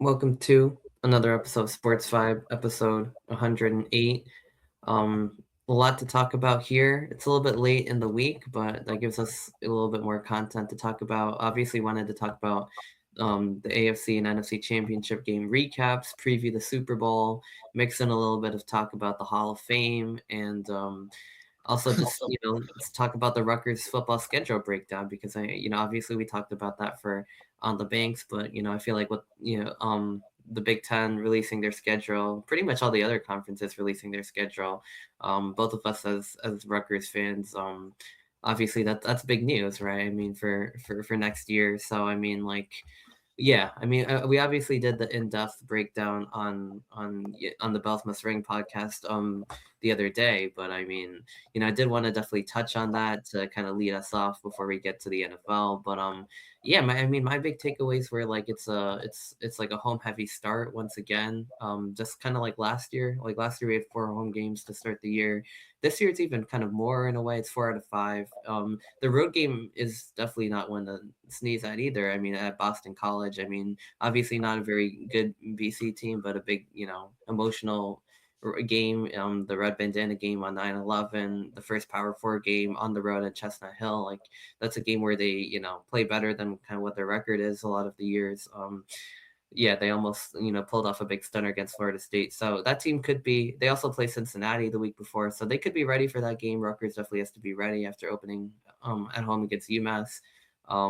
Welcome to another episode of SportsVibe, episode 108. A lot to talk about here. It's a little bit late in the week, but that gives us a little bit more content to talk about. Obviously, wanted to talk about the AFC and NFC Championship game recaps, preview the Super Bowl, mix in a little bit of talk about the Hall of Fame, and also just let's talk about the Rutgers football schedule breakdown because obviously we talked about that for on the banks, but I feel like with the Big Ten releasing their schedule, pretty much all the other conferences releasing their schedule. Both of us as Rutgers fans, obviously that's big news, right? I mean, for next year. So I mean, like, yeah, I mean, we obviously did the in-depth breakdown on the Bells Must Ring podcast the other day, but I mean, I did want to definitely touch on that to kind of lead us off before we get to the NFL. But yeah, my big takeaways were like it's like a home heavy start once again. Just kind of like last year. Like last year we had 4 home games to start the year. This year it's even kind of more in a way. It's 4 out of 5. The road game is definitely not one to sneeze at either. I mean, at Boston College, I mean, obviously not a very good BC team, but a big, emotional game. The Red Bandana game on 9/11, the first Power Four game on the road at Chestnut Hill. Like that's a game where they, play better than kind of what their record is a lot of the years. Yeah, they almost, pulled off a big stunner against Florida State. So that team could be, they also play Cincinnati the week before. So they could be ready for that game. Rutgers definitely has to be ready after opening at home against UMass,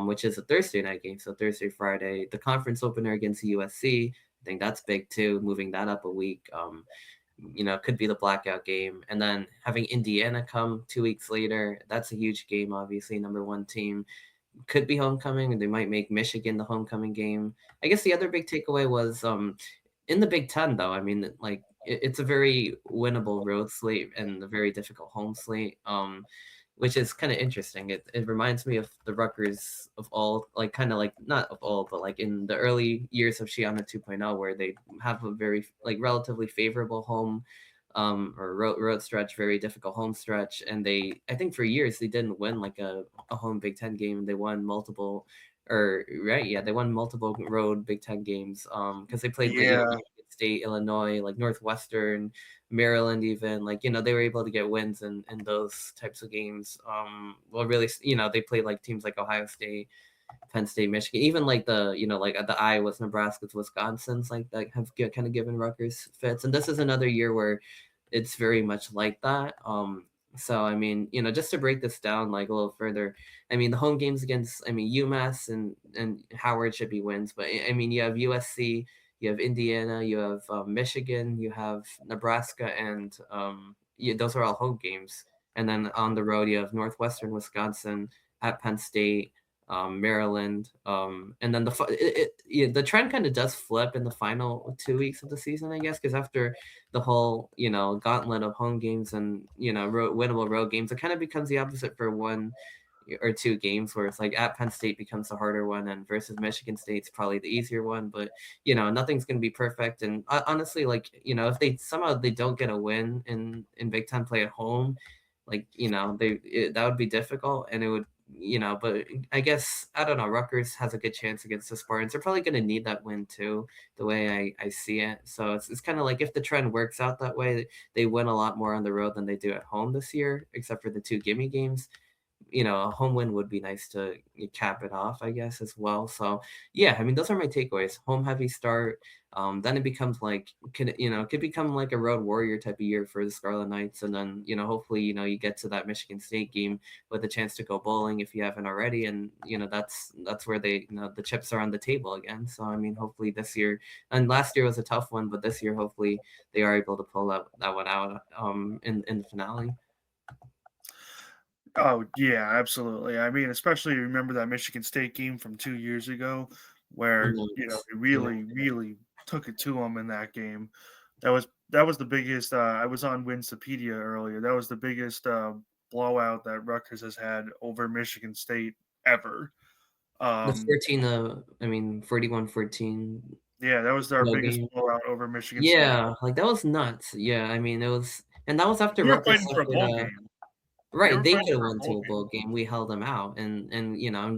which is a Thursday night game. So Thursday, Friday, the conference opener against USC. I think that's big too, moving that up a week. Could be the blackout game. And then having Indiana come 2 weeks later, that's a huge game, obviously, number one team. Could be homecoming, and they might make Michigan the homecoming game. I guess the other big takeaway was in the Big Ten, though. I mean, like it's a very winnable road slate and a very difficult home slate, which is kind of interesting. It reminds me of the Rutgers of all, like kind of like not of all, but like in the early years of Shiana 2.0, where they have a very like relatively favorable home or road stretch, very difficult home stretch. And I think for years they didn't win like a home Big Ten game. They won multiple, or right, yeah, they won multiple road Big Ten games. Because they played like Yeah, Michigan State, Illinois, like Northwestern, Maryland, even like they were able to get wins in those types of games. Well, really, they played like teams like Ohio State, Penn State, Michigan, even like like the Iowas, Nebraskas, Wisconsins, like that have kind of given Rutgers fits. And this is another year where it's very much like that. So I mean, just to break this down like a little further, I mean the home games against, I mean UMass and Howard should be wins, but I mean you have USC, you have Indiana, you have Michigan, you have Nebraska, and yeah, those are all home games. And then on the road you have Northwestern, Wisconsin, at Penn State, Maryland, and then the trend kind of does flip in the final 2 weeks of the season, I guess, because after the whole gauntlet of home games and winnable road games, it kind of becomes the opposite for 1 or 2 games where it's like at Penn State becomes the harder one and versus Michigan State's probably the easier one. But nothing's going to be perfect. And honestly, like if they somehow they don't get a win in Big Ten play at home, like that would be difficult, and it would but I guess I don't know. Rutgers has a good chance against the Spartans. They're probably going to need that win too, the way I see it. So it's kind of like if the trend works out that way, they win a lot more on the road than they do at home this year, except for the 2 gimme games. A home win would be nice to cap it off, I guess, as well. So yeah, I mean, those are my takeaways. Home heavy start. Then it becomes like could become like a road warrior type of year for the Scarlet Knights, and then hopefully you get to that Michigan State game with a chance to go bowling if you haven't already, and that's where they the chips are on the table again. So I mean, hopefully this year, and last year was a tough one, but this year hopefully they are able to pull that one out in the finale. oh, yeah, absolutely. I mean, especially remember that Michigan State game from 2 years ago where, Mhm. they Yeah. really, really took it to them in that game. That was the biggest, I was on Winsipedia earlier. That was the biggest, blowout that Rutgers has had over Michigan State ever. The Um, 14, I mean, 41-14 yeah, that was our no biggest game. blowout over Michigan State. Yeah, like, that was nuts. Yeah, I mean, it was, and that was after We were Rutgers fighting for a suffered bowl a game. They right, were they fighting could have for a went to bowl a game. bowl game. We held them out, and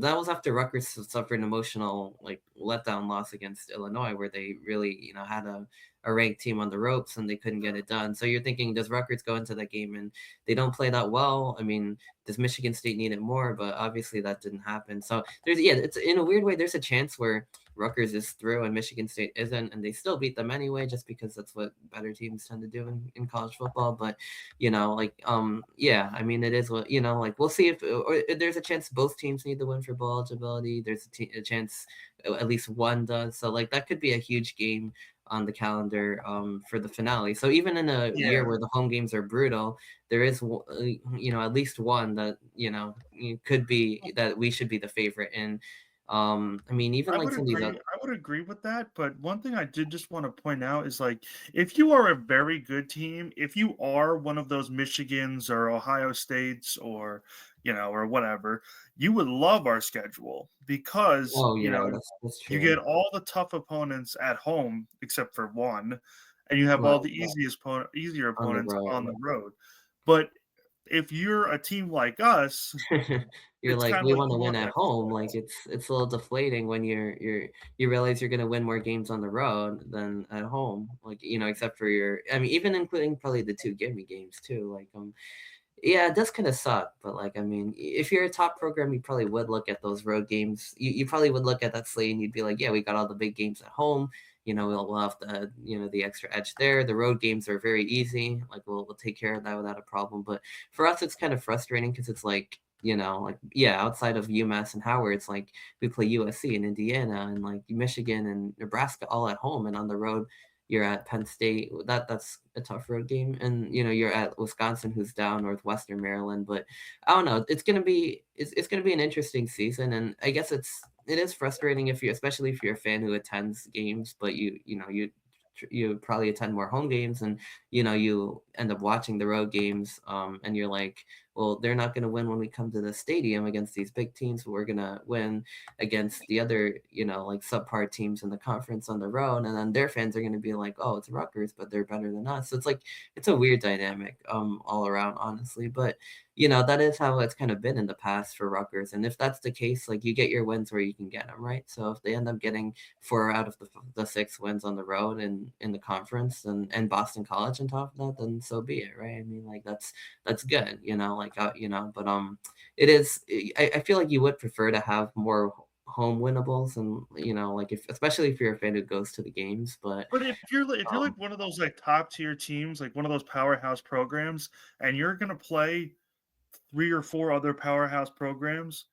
that was after Rutgers suffered an emotional, like, letdown loss against Illinois, where they really, had a ranked team on the ropes and they couldn't get it done. So you're thinking, does Rutgers go into that game and they don't play that well? I mean, does Michigan State need it more? But obviously that didn't happen. So it's in a weird way, there's a chance where Rutgers is through and Michigan State isn't, and they still beat them anyway, just because that's what better teams tend to do in college football. But yeah, I mean, it is what, like, we'll see if, or there's a chance both teams need the win for bowl eligibility. There's a chance at least one does. So like that could be a huge game on the calendar for the finale. So even in a year Yeah. where the home games are brutal, there is at least one that could be that we should be the favorite in. I mean, even I like would some of these agree. other. I would agree with that. But one thing I did just want to point out is like, if you are a very good team, if you are one of those Michigans or Ohio States or, or whatever, you would love our schedule because, Oh yeah, that's you true. get all the tough opponents at home except for one, and you have Right, all the easier on the opponents on road. the road. But if you're a team like us, You're it's like, kind of we like want to you win want at that home. Like flex. it's a little deflating when you realize you're gonna win more games on the road than at home. Like, except for I mean, even including probably the two gimme games too. Like yeah, it does kind of suck, but like, I mean, if you're a top program, you probably would look at those road games. You probably would look at that slate and you'd be like, yeah, we got all the big games at home. We'll have the extra edge there. The road games are very easy. Like we'll take care of that without a problem. But for us, it's kind of frustrating because it's like, like, yeah, outside of UMass and Howard, it's like we play USC and Indiana and like Michigan and Nebraska all at home, and on the road you're at Penn State. That's a tough road game, and you're at Wisconsin, who's down, Northwestern Maryland. But I don't know. It's gonna be an interesting season, and I guess it is frustrating if you, especially if you're a fan who attends games, but you probably attend more home games, and you end up watching the road games, and you're like, well, they're not going to win when we come to the stadium against these big teams, but we're going to win against the other, like subpar teams in the conference on the road. And then their fans are going to be like, oh, it's Rutgers, but they're better than us. So it's like, it's a weird dynamic all around, honestly. But, that is how it's kind of been in the past for Rutgers. And if that's the case, like, you get your wins where you can get them, right? So if they end up getting 4 out of the 6 wins on the road and in the conference and Boston College on top of that, then so be it, right? I mean, like, that's good, like, but it is, I feel like you would prefer to have more home winnables, and like, if especially if you're a fan who goes to the games. But But if you're um like one of those like top tier teams, like one of those powerhouse programs, and you're gonna play 3 or 4 other powerhouse programs,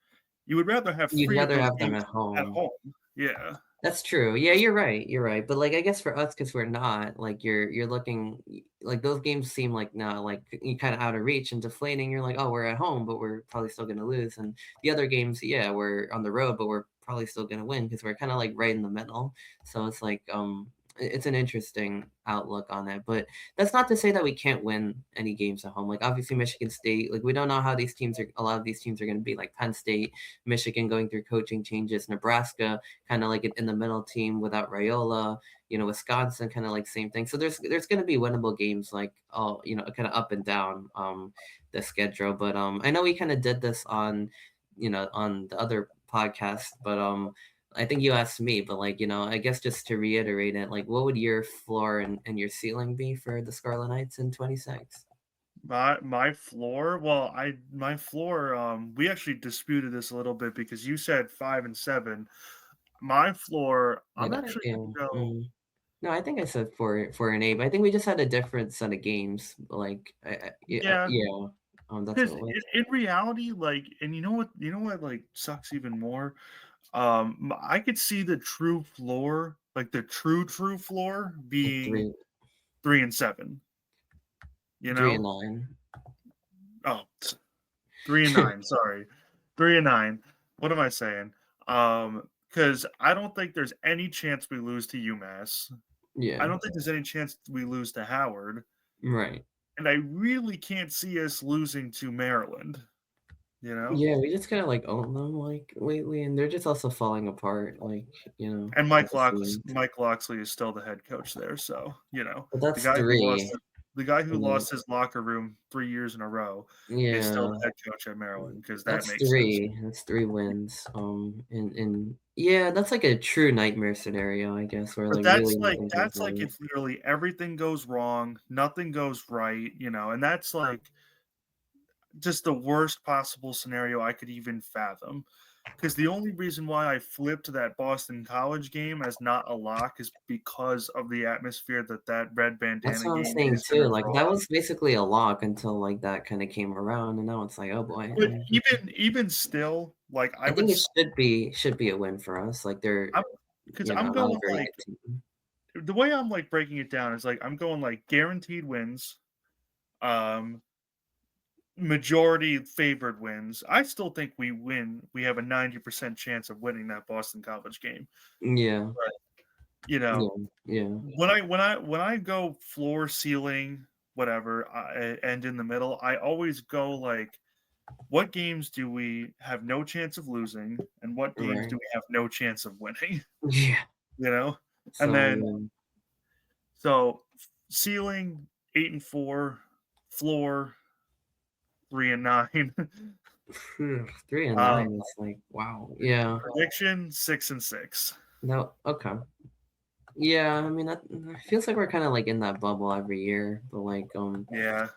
you would rather have you'd 3 of rather those have them games at at home. home. Yeah. That's true. Yeah, you're right. You're right. But like, I guess for us, because we're not, like, you're looking, like, those games seem like now, like, you kind of out of reach and deflating. You're like, oh, we're at home, but we're probably still gonna lose. And the other games, yeah, we're on the road, but we're probably still gonna win because we're kind of like right in the middle. So it's like, it's an interesting outlook on it. But that's not to say that we can't win any games at home. Like, obviously Michigan State, like, we don't know how these teams are. A lot of these teams are gonna be like Penn State, Michigan going through coaching changes, Nebraska kind of like an in the middle team without Raiola. Wisconsin kind of like same thing. So there's going to be winnable games, like, all kind of up and down the schedule. But I know we kind of did this on on the other podcast, but I think you asked me, but like, I guess just to reiterate it, like, what would your floor and your ceiling be for the Scarlet Knights in 26? My floor, well, I my floor, we actually disputed this a little bit because you said 5 and 7. My floor, I'm But actually yeah. gonna go. mm. No, I think I said for an eight. But I think we just had a different set of games. Like, Yeah, yeah, that's what because it was. in reality, like, and you know what, like, sucks even more. I could see the true floor, like the true floor, Like being three, 3 and 7. You 3 and know, 9. oh, 3 and 9. Sorry, 3 and 9. What am I saying? Because I don't think there's any chance we lose to UMass. I Yeah, don't think there's any chance we lose to Howard, right. and I really can't see us losing to Maryland. You know, Yeah, we just kind of like own them like lately, and they're just also falling apart. Like, and at the seams. Mike Loxley is still the head coach there, so But the that's guy who lost. three. The guy who Mm, lost his locker room 3 years in a row is still yeah. the head coach at Maryland because that That's makes sense. 3. That's 3 wins. And yeah, that's like a true nightmare scenario, I guess, where But like really nothing goes that's like right. if literally everything goes wrong, nothing goes right, and that's like just the worst possible scenario I could even fathom. Because the only reason why I flipped that Boston College game as not a lock is because of the atmosphere that that red That's bandana what I'm game saying is too. gonna Like throw that off. was basically a lock until like that kind of came around, and now it's like, oh boy. But even still, like I think it should be a win for us. Like they're I'm because I'm not a going very like good team. the way I'm like breaking it down is like I'm going like guaranteed wins, um, majority favored wins. I still think we win. We have a 90% chance of winning that Boston College game. Yeah, But, you know, yeah, yeah. when I go floor, ceiling, whatever, and in the middle, I always go like, what games do we have no chance of losing, and what games do Right. we have no chance of winning? Yeah. You know, and So then yeah. so ceiling 8-4, floor 3-9, 3-9 um, is like wow. Yeah. prediction 6-6. No. Okay. Yeah. I mean, that it feels like we're kind of like in that bubble every year, but like Yeah,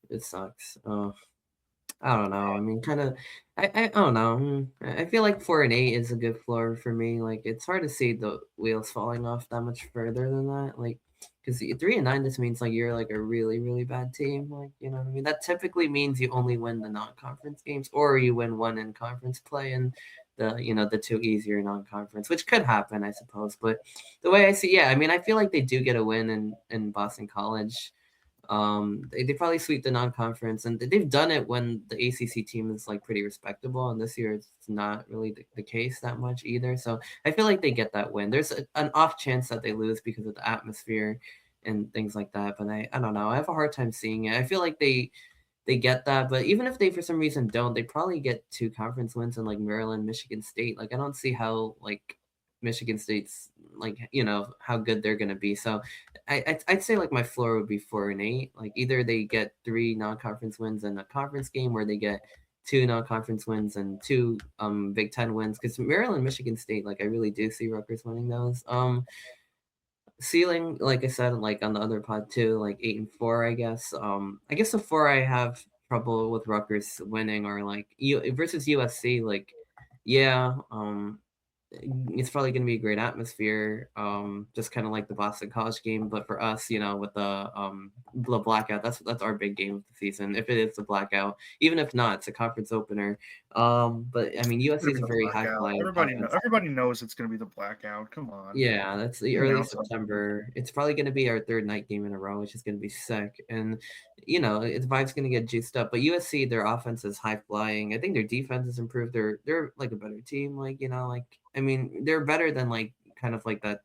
it sucks. I don't know. I mean, kind of. I don't know. I feel like 4-8 is a good floor for me. Like, it's hard to see the wheels falling off that much further than that. Like, because 3-9 just means like you're like a really really bad team. Like, you know what I mean? That typically means you only win the non-conference games, or you win one in conference play, and the two easier non-conference, which could happen, I suppose. But the way I see, yeah, I mean, I feel like they do get a win in Boston College. They probably sweep the non-conference, and they've done it when the ACC team is like pretty respectable. And this year, it's not really the case that much either. So I feel like they get that win. There's an off chance that they lose because of the atmosphere and things like that. But I don't know. I have a hard time seeing it. I feel like they get that, but even if they for some reason don't, they probably get two conference wins in like Maryland, Michigan State. Like I don't see how like Michigan State's like how good they're gonna be. So I'd say like my floor would be 4-8. Like either they get three non-conference wins in a conference game, or they get two non-conference wins and two Big Ten wins. Because Maryland, Michigan State, like I really do see Rutgers winning those. Ceiling, like I said, like on the other pod too, like 8-4, I guess. I guess the four I have trouble with Rutgers winning or like versus USC, like yeah, it's probably going to be a great atmosphere, just kind of like the Boston College game. But for us, with the blackout, that's our big game of the season. If it is the blackout, even if not, it's a conference opener. But I mean, it's USC gonna is be a the very high blackout. flying Everybody know offense. everybody knows it's gonna be the blackout. Come on, Yeah, that's the you early announce something. September. It's probably going to be our third night game in a row, which is going to be sick. And its vibe's going to get juiced up. But USC, their offense is high flying. I think their defense has improved. They're like a better team. Like like I mean, they're better than like kind of like that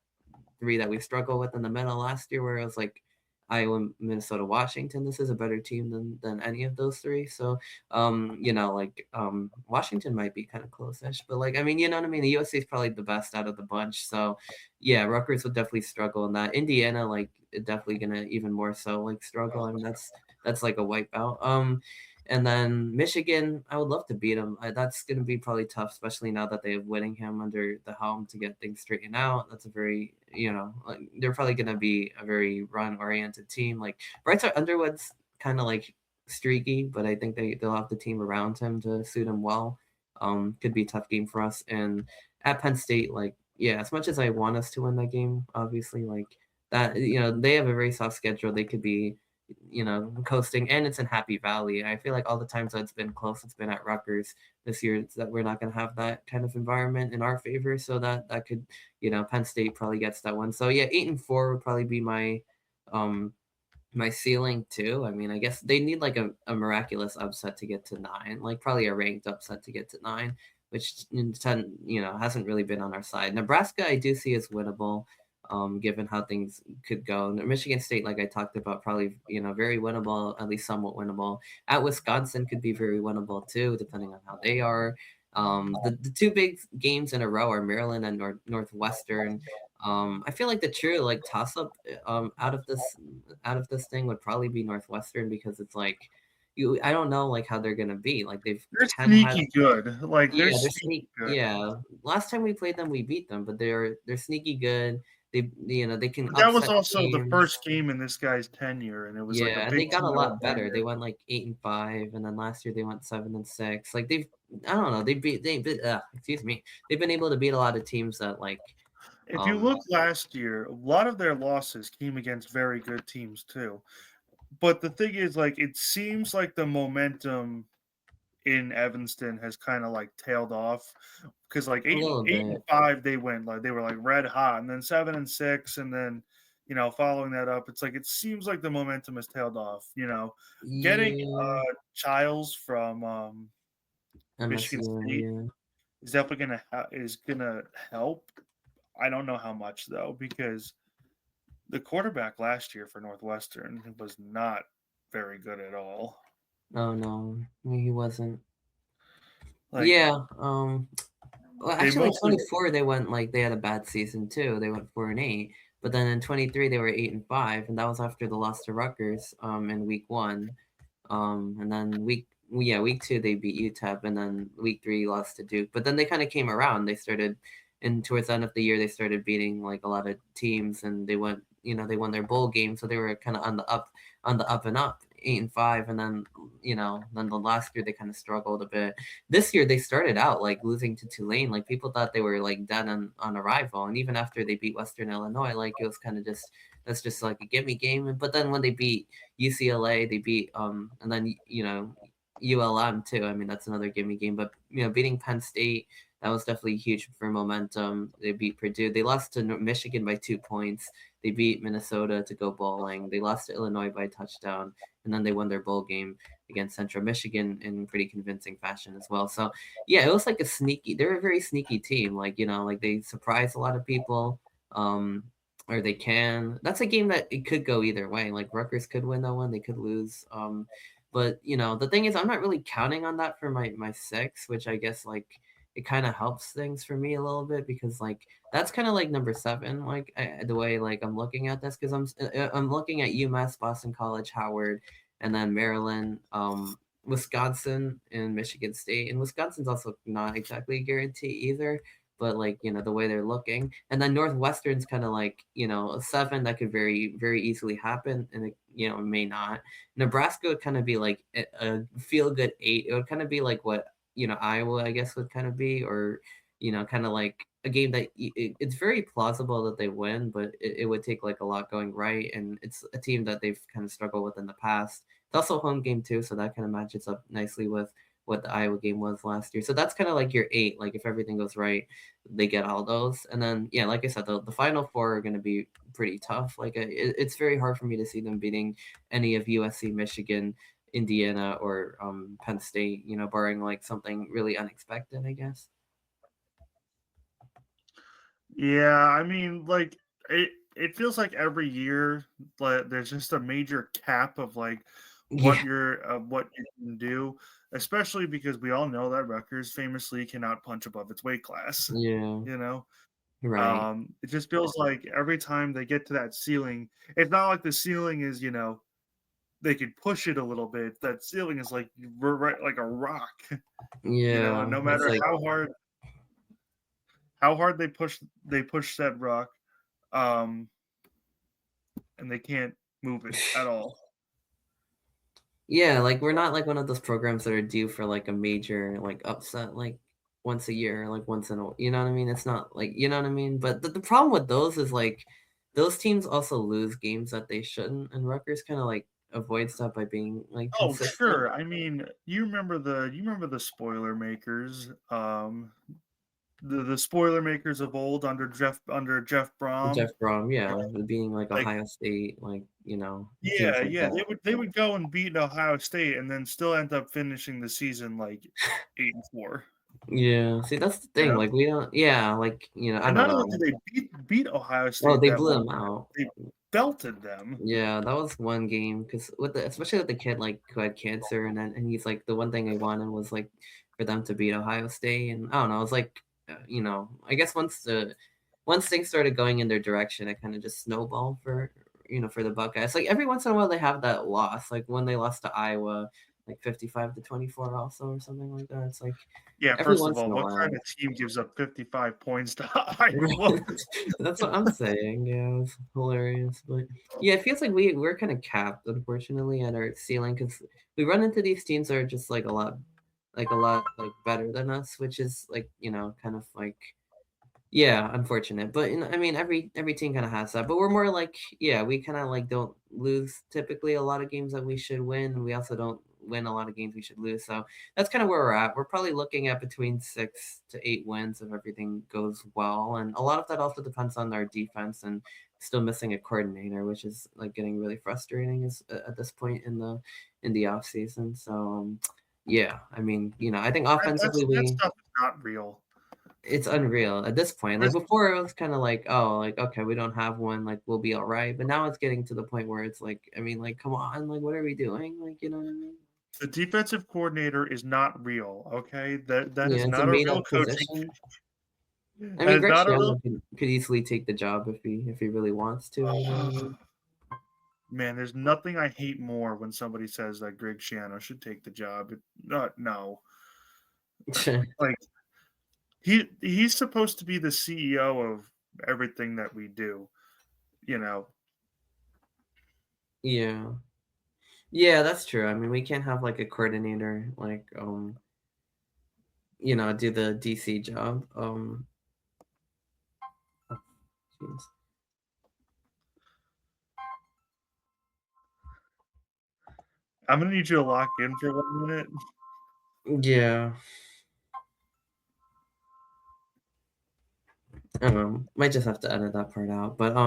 three that we struggled with in the middle last year, where it was like Iowa, Minnesota, Washington. This is a better team than any of those three. So, Washington might be kind of close-ish, but like I mean, you know what I mean. The USC is probably the best out of the bunch. So, yeah, Rutgers will definitely struggle in that. Indiana, like, definitely gonna even more so like struggle. I mean, that's like a wipeout. And then Michigan, I would love to beat them. That's going to be probably tough, especially now that they have Whittingham under the helm to get things straightened out. That's a very, like, they're probably going to be a very run-oriented team. Like Bryce Underwood's kind of like streaky, but I think they'll have the team around him to suit him well. Could be a tough game for us. And at Penn State, like, yeah, as much as I want us to win that game, obviously, like that, they have a very soft schedule. They could be coasting, and it's in Happy Valley. I feel like all the times that it's been close, it's been at Rutgers. This year, it's that we're not going to have that kind of environment in our favor, so that could, Penn State probably gets that one. So yeah, 8-4 would probably be um my ceiling too. I mean, I guess they need like a miraculous upset to get to 9, like probably a ranked upset to get to 9, which hasn't really been on our side. Nebraska, I do see as winnable, given how things could go. And Michigan State, like I talked about, probably very winnable, at least somewhat winnable. At Wisconsin could be very winnable too, depending on how they are. The two big games in a row are Maryland and Northwestern. I feel like the true like toss up out of this thing would probably be Northwestern because it's like I don't know like how they're gonna be. Like they've They're kind of had sneaky good. Like they're yeah, sneaky good. yeah. Last time we played them, we beat them, but they're sneaky good. They can But that was upset also the teams. first game in this guy's tenure, and it was like a Yeah, and they big got a 2-0 lot better. They banger. went like 8-5, and then last year they went 7-6. Like they've, I don't know, excuse me, they've been able to beat a lot of teams that like, If you um, look last year, a lot of their losses came against very good teams too. But the thing is, like, it seems like the momentum in Evanston has kind of like tailed off because like a eight little eight and bit. five they went like they were like red hot, and then 7-6, and then following that up, it's like it seems like the momentum has tailed off. Getting Yeah, Childs from Michigan MSU. State Yeah. is definitely gonna help. I don't know how much though, because the quarterback last year for Northwestern was not very good at all. Oh no, he wasn't. Like Yeah. Well, they actually, mostly 24 they went like they had a bad season too. They went 4-8, but then in 23 they were 8-5, and that was after the loss to Rutgers in week one. And then week two they beat UTEP, and then week three lost to Duke. But then they kind of came around. They started, and towards the end of the year they started beating like a lot of teams, and they won their bowl game, so they were kind of on the up and up, 8-5, and then then the last year they kind of struggled a bit. This year they started out like losing to Tulane. Like people thought they were like dead on arrival, and even after they beat Western Illinois, like it was kind of just that's just like a gimme game. But then when they beat UCLA, they beat and then ULM too. I mean that's another gimme game. But beating Penn State, that was definitely huge for momentum. They beat Purdue. They lost to Michigan by 2 points. They beat Minnesota to go bowling. They lost to Illinois by a touchdown, and then they won their bowl game against Central Michigan in pretty convincing fashion as well. So yeah, it was like a sneaky. They're a very sneaky team. Like like they surprise a lot of people. Um, or they can. That's a game that it could go either way. Like Rutgers could win that one, they could lose. But the thing is, I'm not really counting on that for my six, which I guess like it kind of helps things for me a little bit because like that's kind of like number seven, like the way like I'm looking at this because I'm looking at UMass, Boston College, Howard, and then Maryland, Wisconsin, and Michigan State. And Wisconsin's also not exactly a guarantee either, but like the way they're looking, and then Northwestern's kind of like a seven that could very very easily happen, and it may not. Nebraska would kind of be like a feel good eight. It would kind of be like what Iowa I guess would kind of be, or kind of like a game that it's very plausible that they win, but it would take like a lot going right, and it's a team that they've kind of struggled with in the past. It's also a home game too, so that kind of matches up nicely with what the Iowa game was last year. So that's kind of like your eight. Like if everything goes right, they get all those. And then yeah, like I said, the final four are going to be pretty tough. Like it's very hard for me to see them beating any of USC, Michigan, Indiana, or Penn State. Barring like something really unexpected, I guess. Yeah, I mean, like it feels like every year like there's just a major cap of like Yeah, what you can do, especially because we all know that Rutgers famously cannot punch above its weight class. yeah, You know, right. it just feels like every time they get to that ceiling, it's not like the ceiling is they could push it a little bit. That ceiling is like right like a rock. Yeah, No it's matter like how hard they push that rock, um, and they can't move it at all. yeah, like we're not like one of those programs that are due for like a major like upset like once a year, like once in a you know what I mean? It's not like you know what I mean? But the problem with those is like those teams also lose games that they shouldn't, and Rutgers kind of like avoids that by being like Oh, consistent. sure. I mean, you remember the spoiler makers, the spoiler makers of old under Jeff Jeff Brom. Brom, yeah, being like Like, Ohio State, like teams yeah, like yeah, that. they would go and beat Ohio State and then still end up finishing the season like 8-4. Yeah, see that's the You thing. know, Like we don't, yeah, like I and don't not only did know. they beat Ohio Oh, State they that blew one them time, out. they belted them. Yeah, that was one game because with especially with the kid like who had cancer, and he's like the one thing I wanted was like for them to beat Ohio State, and I don't know, it was like I guess once the once things started going in their direction, it kind of just snowballed for the Buckeyes. Like every once in a while they have that loss, like when they lost to Iowa, like 55-24 also or something like that. It's like Yeah, every first of once all, in a what kind while. of team gives up 55 points to Iowa? That's what I'm saying. Yeah, it's hilarious. But yeah, it feels like we're kind of capped, unfortunately, at our ceiling because we run into these teams that are just like a lot like better than us, which is like kind of like yeah, unfortunate. But I mean, every team kind of has that. But we're more like, yeah, we kind of like don't lose typically a lot of games that we should win. We also don't win a lot of games we should lose. So that's kind of where we're at. We're probably looking at between 6 to 8 wins if everything goes well. And a lot of that also depends on our defense and still missing a coordinator, which is like getting really frustrating is at this point in the off season. So yeah, I mean, I think offensively That we stuff is not real. it's unreal at this point. Like There's before, it was kind of like, oh, like okay, we don't have one, like we'll be all right. But now it's getting to the point where it's like, I mean, like, come on, like, what are we doing? Like, you know what I mean? The defensive coordinator is not real, okay? That Yeah, is it's a not a made real up coaching position. I that mean, is Greg not a real Schiano could easily take the job if he really wants to. You know what Man, there's nothing I hate more when somebody says that Greg Schiano should take the job. No. I mean? Like he's supposed to be the CEO of everything that we do, you know. Yeah, yeah, that's true. I mean, we can't have like a coordinator like do the DC job. Oh, jeez. I'm gonna need you to lock in for 1 minute. Yeah. Might just have to edit that part out. But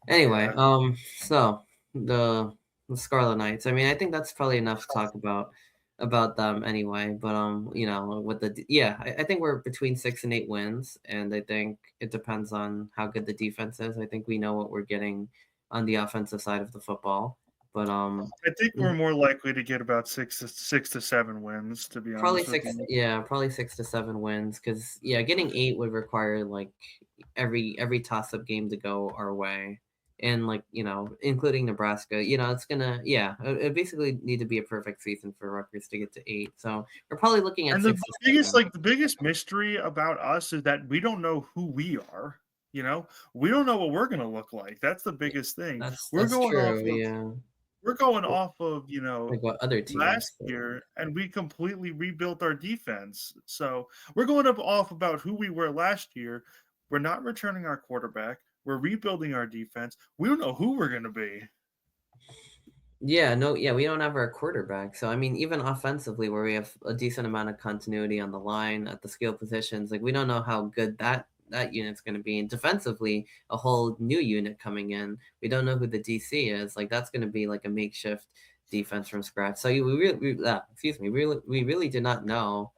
anyway, Yeah. so the the Scarlet Knights. I mean, I think that's probably enough to talk about them anyway. But with yeah, I think we're between 6 and 8 wins, and I think it depends on how good the defense is. I think we know what we're getting on the offensive side of the football, but I think we're more likely to get about 6 to 7 wins, to be probably honest with six, you. yeah, probably 6 to 7 wins. Because yeah, getting 8 would require like every toss-up game to go our way, and like including Nebraska. It's gonna yeah, it basically need to be a perfect season for Rutgers to get to 8. So we're probably looking at And the 6 to 7. the biggest mystery about us is that we don't know who we are, you know? We don't know what we're gonna look like. That's the biggest thing. That's true. Yeah, We're going off of, like what other last teams? But year, and we completely rebuilt our defense. So we're going up off about who we were last year. We're not returning our quarterback. We're rebuilding our defense. We don't know who we're going to be. yeah, no, yeah, we don't have our quarterback. So I mean, even offensively, where we have a decent amount of continuity on the line at the skill positions, like we don't know how good that unit's going to be. And defensively, a whole new unit coming in. We don't know who the DC is. Like that's going to be like a makeshift defense from scratch. So excuse me, we really did not know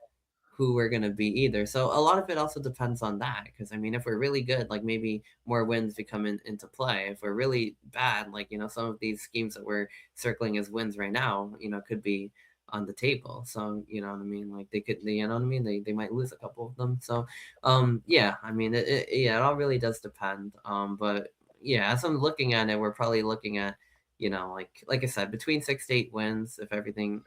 who we're going to be either. So a lot of it also depends on that. Because I mean, if we're really good, like maybe more wins become into play. If we're really bad, like some of these schemes that we're circling as wins right now, could be on the table. So you know what I mean. Like they could, you know what I mean. They might lose a couple of them. So yeah, I mean, yeah, it all really does depend. But yeah, as I'm looking at it, we're probably looking at like I said, between 6 to 8 wins if everything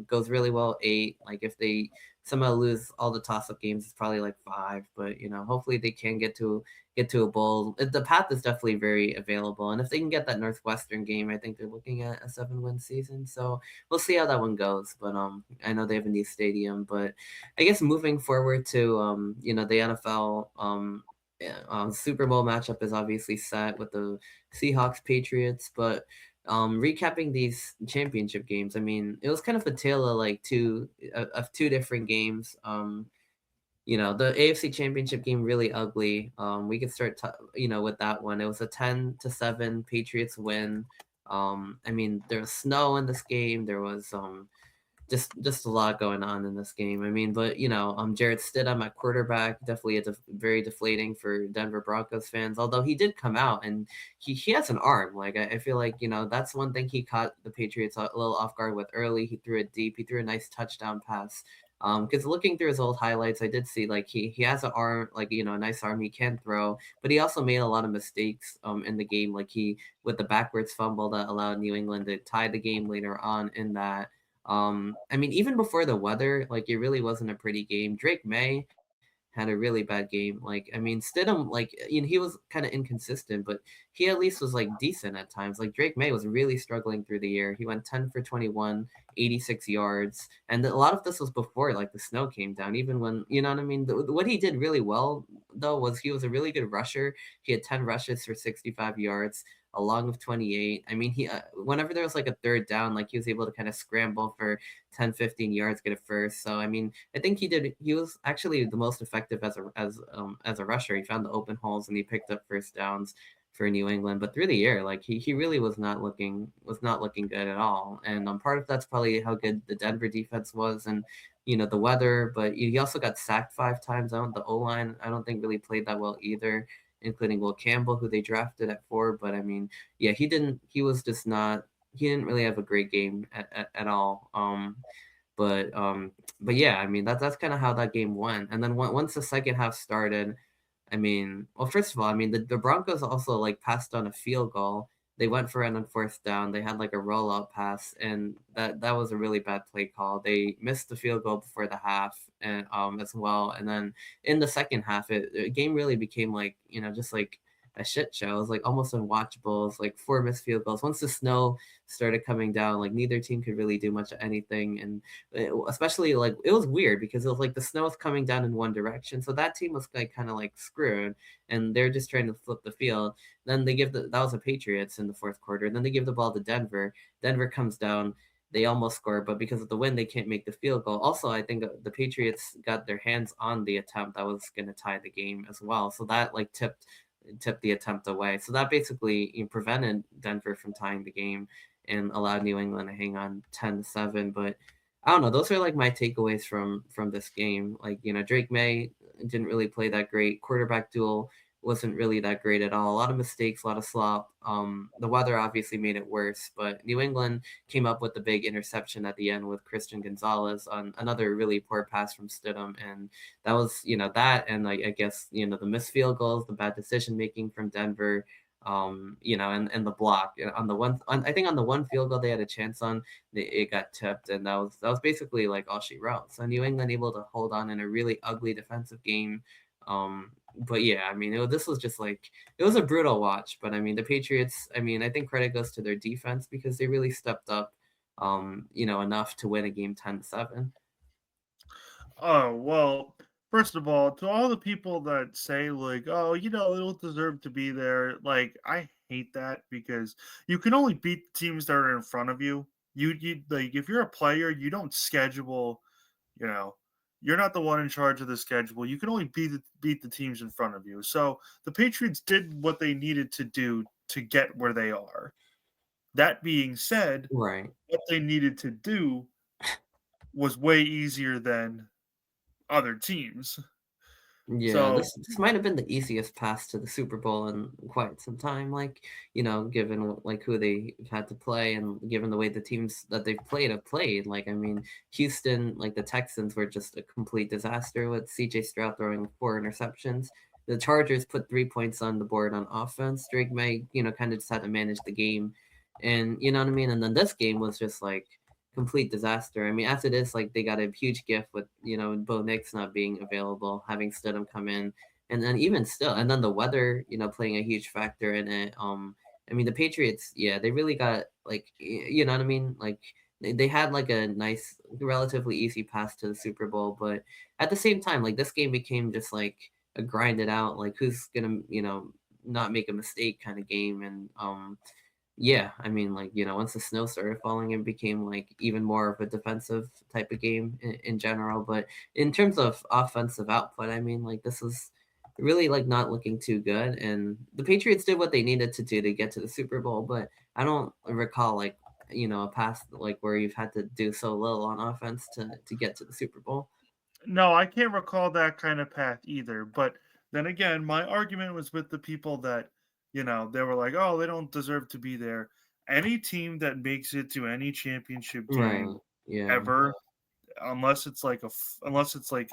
goes really well. 8, like if they somehow lose all the toss-up games, it's probably like 5. But hopefully they can get to a bowl. The path is definitely very available, and if they can get that Northwestern game, I think they're looking at a 7-win season. So we'll see how that one goes. But I know they have a new stadium, but I guess moving forward to the NFL. Yeah, Super Bowl matchup is obviously set with the Seahawks Patriots, but recapping these championship games, I mean, it was kind of a tale of like two different games. The AFC Championship game really ugly. We could start with that one. It was a 10-7 Patriots win. I mean, there was snow in this game. There was just a lot going on in this game. I mean, but Jarrett Stidham at quarterback, definitely very deflating for Denver Broncos fans. Although he did come out and he has an arm. Like I feel like that's one thing he caught the Patriots a little off guard with early. He threw it deep. He threw a nice touchdown pass Because looking through his old highlights, I did see like he has an arm, like a nice arm he can throw, but he also made a lot of mistakes in the game, like he with the backwards fumble that allowed New England to tie the game later on in that. I mean, even before the weather, like it really wasn't a pretty game. Drake May had a really bad game. Like, I mean, Stidham, like, he was kind of inconsistent, but he at least was like decent at times. Like, Drake May was really struggling through the year. He went 10 for 21, 86 yards. And a lot of this was before like the snow came down, even when, you know what I mean? What he did really well, though, was he was a really good rusher. He had 10 rushes for 65 yards. Along with 28. I mean, he whenever there was like a third down, like he was able to kind of scramble for 10, 15 yards, get a first. So I mean, I think he was actually the most effective as a rusher. He found the open holes and he picked up first downs for New England. But through the year, like he really was not looking good at all. And part of that's probably how good the Denver defense was and the weather. But he also got sacked 5 times. The O line I don't think really played that well either, including Will Campbell, who they drafted at 4. But I mean, yeah, he didn't. He was just not. He didn't really have a great game at all. But but yeah, I mean that's kind of how that game went. And then once the second half started, I mean, well, first of all, I mean the Broncos also like passed on a field goal. They went for it on fourth down. They had like a rollout pass, and that was a really bad play call. They missed the field goal before the half, and as well. And then in the second half, the game really became like just like a shit show. It was like almost unwatchable. It was like 4 missed field goals. Once the snow started coming down, like neither team could really do much of anything, and especially like it was weird because it was like the snow was coming down in one direction, so that team was like kind of like screwed, and they're just trying to flip the field. Then they give that was the Patriots in the fourth quarter. Then they give the ball to Denver. Denver comes down. They almost score, but because of the wind, they can't make the field goal. Also, I think the Patriots got their hands on the attempt that was going to tie the game as well, so that like tipped the attempt away. So that basically prevented Denver from tying the game and allowed New England to hang on 10-7. But I don't know. Those are like my takeaways from this game. Like Drake May didn't really play that great. Quarterback duel wasn't really that great at all. A lot of mistakes, a lot of slop. The weather obviously made it worse, but New England came up with the big interception at the end with Christian Gonzalez on another really poor pass from Stidham, and that was that, and like I guess the missed field goals, the bad decision making from Denver, and the block on the one. I think on the one field goal they had a chance on, it got tipped, and that was basically like all she wrote. So New England able to hold on in a really ugly defensive game. But yeah, I mean, this was just like it was a brutal watch. But I mean, the Patriots. I mean, I think credit goes to their defense because they really stepped up. Enough to win a game 10-7. Oh, well, first of all, to all the people that say, like, oh, they don't deserve to be there, like, I hate that because you can only beat teams that are in front of you. You like, if you're a player, you don't schedule, you know, you're not the one in charge of the schedule. You can only beat the teams in front of you. So the Patriots did what they needed to do to get where they are. That being said, Right. what they needed to do was way easier than other teams. Yeah, So this might have been the easiest pass to the Super Bowl in quite some time. Like, given like who they had to play and given the way the teams that they've played have played. Like, I mean, Houston, like the Texans were just a complete disaster with CJ Stroud throwing 4 interceptions. The Chargers put 3 points on the board on offense. Drake May, kind of just had to manage the game. And you know what I mean? And then this game was just like complete disaster. I mean, after this, like they got a huge gift with Bo Nix not being available, having Stidham come in, and then even still, and then the weather, playing a huge factor in it. I mean, the Patriots, yeah, they really got like, you know what I mean, like. They had like a nice, relatively easy pass to the Super Bowl, but at the same time, like this game became just like a grinded out, like who's gonna, not make a mistake kind of game, and yeah, I mean, like, once the snow started falling, it became like even more of a defensive type of game in general. But in terms of offensive output, I mean, like, this is really like not looking too good. And the Patriots did what they needed to do to get to the Super Bowl, but I don't recall like, a past like where you've had to do so little on offense to get to the Super Bowl. no, I can't recall that kind of path either. But then again, my argument was with the people that, they were like, oh, they don't deserve to be there. Any team that makes it to any championship Right. game Yeah. ever, unless it's like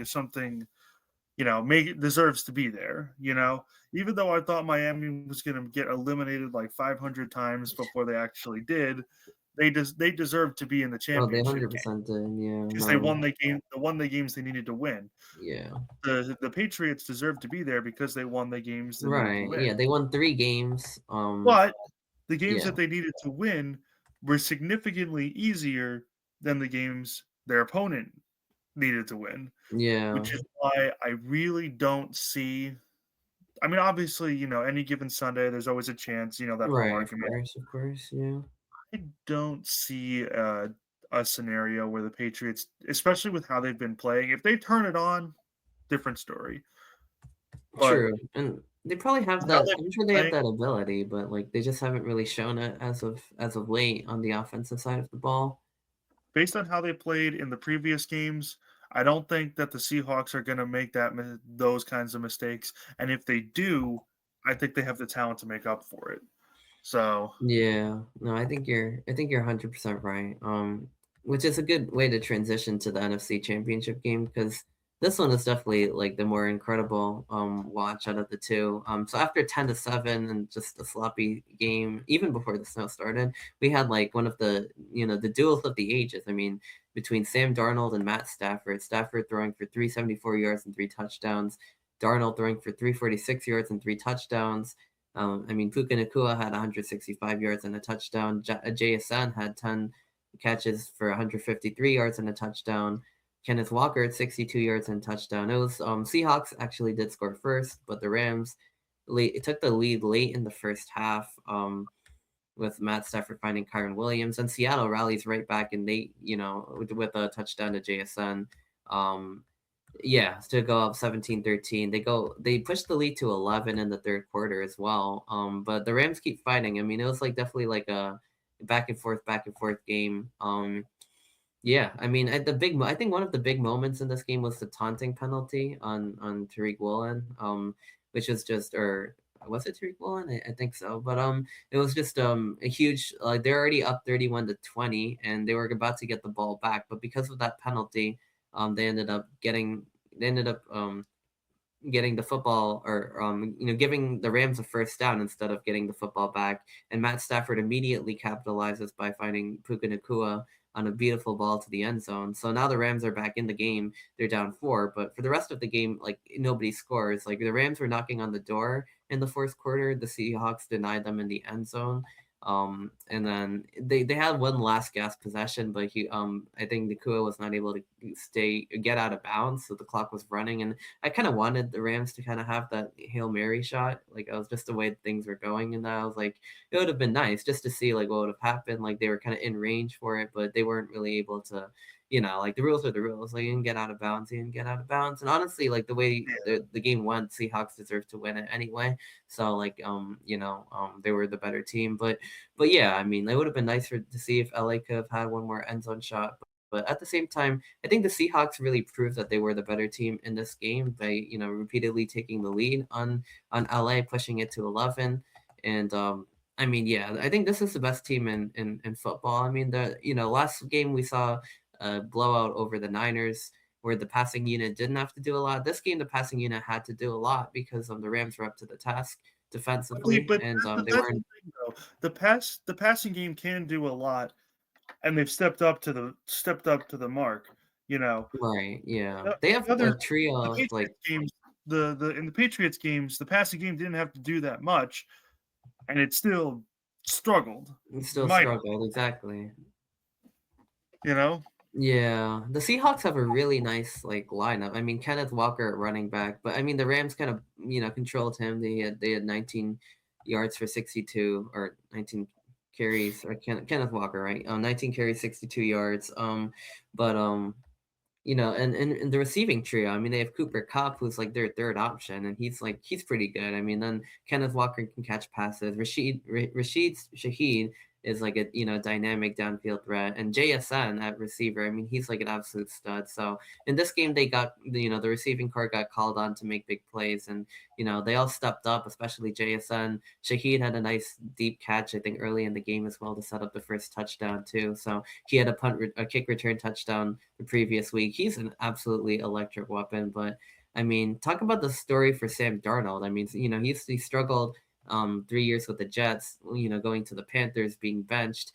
something, make it deserves to be there. Even though I thought Miami was going to get eliminated like 500 times before they actually did, they deserve to be in the Oh, they championship game 100% did. Yeah, because they no, won the games they needed to win. yeah, The Patriots deserve to be there because they won the games they needed to right. win. Yeah, they won 3 games. But the games Yeah, that they needed to win were significantly easier than the games their opponent needed to win, yeah, which is why I really don't see. I mean, obviously, any given Sunday, there's always a chance, that whole right. argument. Of course. Yeah, I don't see a scenario where the Patriots, especially with how they've been playing, if they turn it on, different story. But true. And they probably have how that. they've I'm sure been they have playing, that ability, but like they just haven't really shown it as of late on the offensive side of the ball. based on how they played in the previous games, I don't think that the Seahawks are going to make those kinds of mistakes. And if they do, I think they have the talent to make up for it. So Yeah, no, I think you're 100% right. Which is a good way to transition to the NFC Championship game because this one is definitely like the more incredible watch out of the two. So after 10-7 and just a sloppy game, even before the snow started, we had like one of the duels of the ages. I mean, between Sam Darnold and Matt Stafford. Stafford throwing for 374 yards and 3 touchdowns. Darnold throwing for 346 yards and 3 touchdowns. I mean, Puka Nakua had 165 yards and a touchdown. JSN had 10 catches for 153 yards and a touchdown. Kenneth Walker had 62 yards and a touchdown. It was Seahawks actually did score first, but the Rams it took the lead late in the first half. With Matt Stafford finding Kyron Williams, and Seattle rallies right back, and with a touchdown to JSN. Um, yeah, to go up 17-13. They pushed the lead to 11 in the third quarter as well. But the Rams keep fighting. I mean, it was like definitely like a back and forth game. Yeah, I mean, I think one of the big moments in this game was the taunting penalty on Tariq Woolen, which was just or was it Tariq Woolen? I think so. But it was just a huge like they're already up 31-20 and they were about to get the ball back, but because of that penalty, they ended up getting the football or giving the Rams a first down instead of getting the football back. And Matt Stafford immediately capitalizes by finding Puka Nakua on a beautiful ball to the end zone. So now the Rams are back in the game. They're down 4, but for the rest of the game, like nobody scores. Like the Rams were knocking on the door in the fourth quarter. The Seahawks denied them in the end zone. And then they had one last gasp possession, but I think Nakua was not able to get out of bounds, so the clock was running, and I kind of wanted the Rams to kind of have that Hail Mary shot. Like I was just the way things were going, and I was like, it would have been nice just to see like what would have happened. Like they were kind of in range for it, but they weren't really able to. Like the rules are the rules. Like you can get out of bounds, you can get out of bounds. And honestly, like the way the game went, Seahawks deserved to win it anyway. So like they were the better team. But yeah, I mean, it would have been nicer to see if LA could have had one more end zone shot. But at the same time, I think the Seahawks really proved that they were the better team in this game by repeatedly taking the lead on LA, pushing it to 11. And I mean, yeah, I think this is the best team in football. I mean, the last game we saw a blowout over the Niners where the passing unit didn't have to do a lot. This game, the passing unit had to do a lot because the Rams were up to the task defensively, but and they that's the weren't. thing, though. The passing game can do a lot, and they've stepped up to the mark. You know, Right, yeah. the, They the have other a trio the of, like Patriots games, the in the Patriots games, the passing game didn't have to do that much, and it still struggled still mightily. struggled, exactly. You know, Yeah, the Seahawks have a really nice, like, lineup. I mean, Kenneth Walker at running back, but, I mean, the Rams kind of, controlled him. They had 19 yards for 62 or 19 carries or Kenneth Walker, right? 19 carries, 62 yards. But, and the receiving trio, I mean, they have Cooper Kupp, who's like their third option, and he's pretty good. I mean, then Kenneth Walker can catch passes. Rashid Shaheed is like a dynamic downfield threat, and JSN at receiver. I mean, he's like an absolute stud. So in this game, they got the receiving core got called on to make big plays, and they all stepped up, especially JSN. Shaheed had a nice deep catch, I think, early in the game as well to set up the first touchdown too. So he had a kick return touchdown the previous week. He's an absolutely electric weapon. But I mean, talk about the story for Sam Darnold. I mean, he struggled 3 years with the Jets, going to the Panthers, being benched,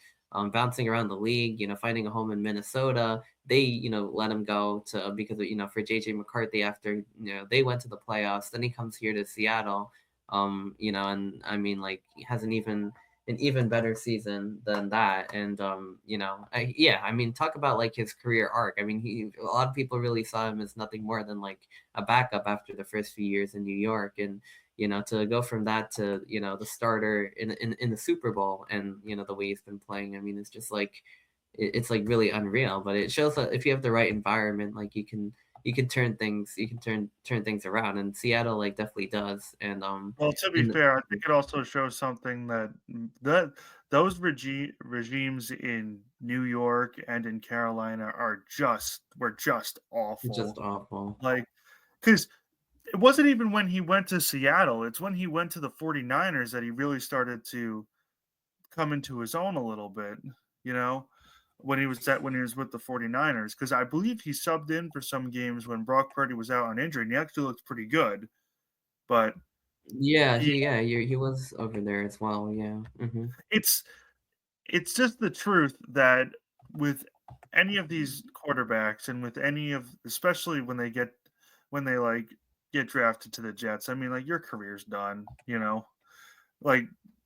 bouncing around the league, finding a home in Minnesota. They, let him go to because of, for JJ McCarthy after, they went to the playoffs. Then he comes here to Seattle, and I mean, like, he has an even better season than that. And I mean, talk about like his career arc. I mean, a lot of people really saw him as nothing more than like a backup after the first few years in New York, and to go from that to the starter in the Super Bowl, and the way he's been playing. I mean, it's just like it's like really unreal. But it shows that if you have the right environment, like you can turn things around, and Seattle like definitely does. And Well, to be in fair, I think it also shows something that those regimes in New York and in Carolina were just it's just awful. awful. Like, because it wasn't even when he went to Seattle, it's when he went to the 49ers that he really started to come into his own a little bit, you know, when he was with the 49ers. Because I believe he subbed in for some games when Brock Purdy was out on injury, and he actually looked pretty good. But Yeah, he he was over there as well. Yeah. it's it's just the truth that with any of these quarterbacks and with any of especially when they like get drafted to the Jets, I mean like your career's done, you know. Like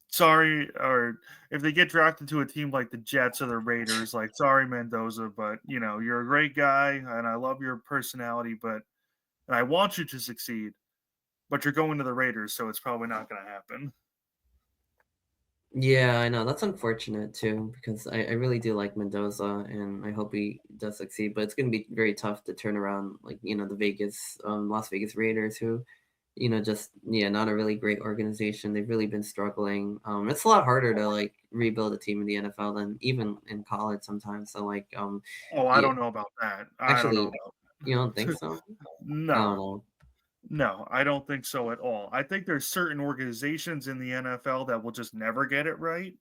sorry or if they get drafted to a team like the Jets or the Raiders, like sorry Mendoza, but you know, you're a great guy and I love your personality, but and I want you to succeed, but you're going to the Raiders, so it's probably not going to happen. Yeah, I know. That's unfortunate too, because I really do like Mendoza, and I hope he does succeed. But it's going to be very tough to turn around, like, the Las Vegas Raiders, who, just, yeah, not a really great organization. They've really been struggling. It's a lot harder to, like, rebuild a team in the NFL than even in college sometimes. So, like, Oh, I yeah, don't know about that. I don't know actually, about you don't think so? I don't no. know. No, I don't think so at all. I think there's certain organizations in the NFL that will just never get it right,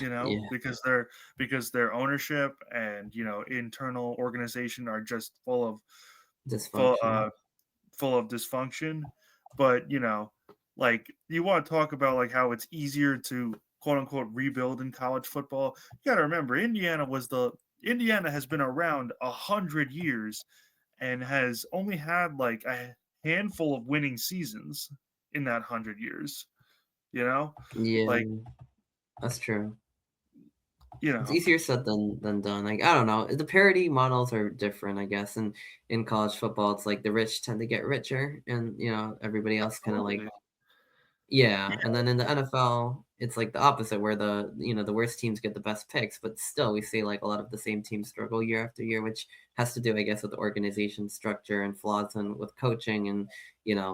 you know, Yeah, because their ownership and, you know, internal organization are just full dysfunction. full of dysfunction. But, you know, like you want to talk about like how it's easier to quote unquote rebuild in college football. You got to remember Indiana has been around 100 years and has only had like a handful of winning seasons in that 100 years. You know, Yeah, like that's true. you It's know, easier said than done. Like, I don't know. The parity models are different, I guess. And in college football, it's like the rich tend to get richer, and everybody else kind of like, absolutely. yeah. And then in the NFL, it's like the opposite, where the worst teams get the best picks. But still, we see like a lot of the same teams struggle year after year, which has to do, I guess, with the organization structure and flaws, and with coaching and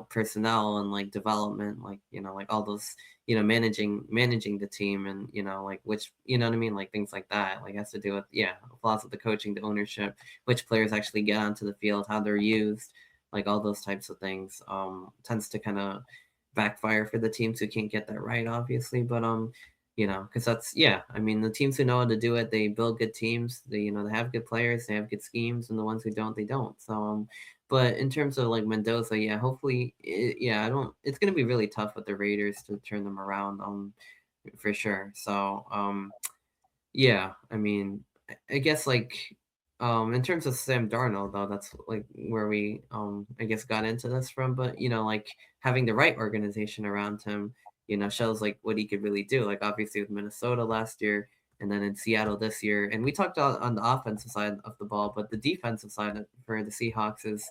personnel and like development, like like all those managing the team, and like which what I mean, like things like that, like has to do with, yeah, flaws with the coaching, the ownership, which players actually get onto the field, how they're used, like all those types of things tends to kind of backfire for the teams who can't get that right, obviously. But because that's, yeah, I mean, the teams who know how to do it, they build good teams. They they have good players, they have good schemes, and the ones who don't, they don't. So but in terms of like Mendoza, yeah, hopefully, yeah, I don't. It's gonna be really tough with the Raiders to turn them around, for sure. So yeah, I mean, I guess like in terms of Sam Darnold though, that's like where we I guess got into this from. But like having the right organization around him, shows like what he could really do. Like obviously with Minnesota last year, and then in Seattle this year. And we talked on the offensive side of the ball, but the defensive side for the Seahawks is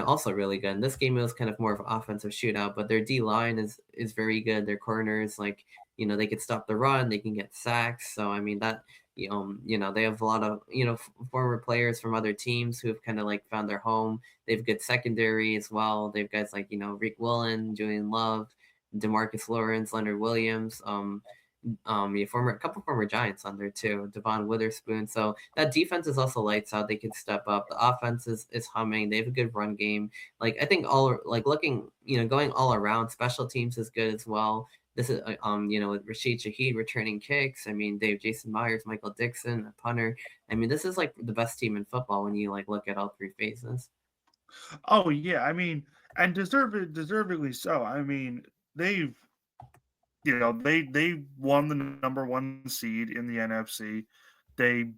also really good. In this game, it was kind of more of an offensive shootout, but their D line is very good. Their corners, like, they could stop the run, they can get sacks. So I mean that, they have a lot of former players from other teams who have kind of like found their home. They have good secondary as well. They have guys like Rick Willen, Julian Love, Demarcus Lawrence, Leonard Williams. a couple former Giants on there too, Devon Witherspoon. So that defense is also lights out. They could step up. The offense is humming. They have a good run game. Like I think looking, going all around, special teams is good as well. This is with Rashid Shaheed returning kicks. I mean, they have Jason Myers, Michael Dixon, a punter. I mean, this is like the best team in football when you like look at all three phases. Oh yeah, I mean, and deservedly so. I mean, they've they won the number one seed in the NFC. They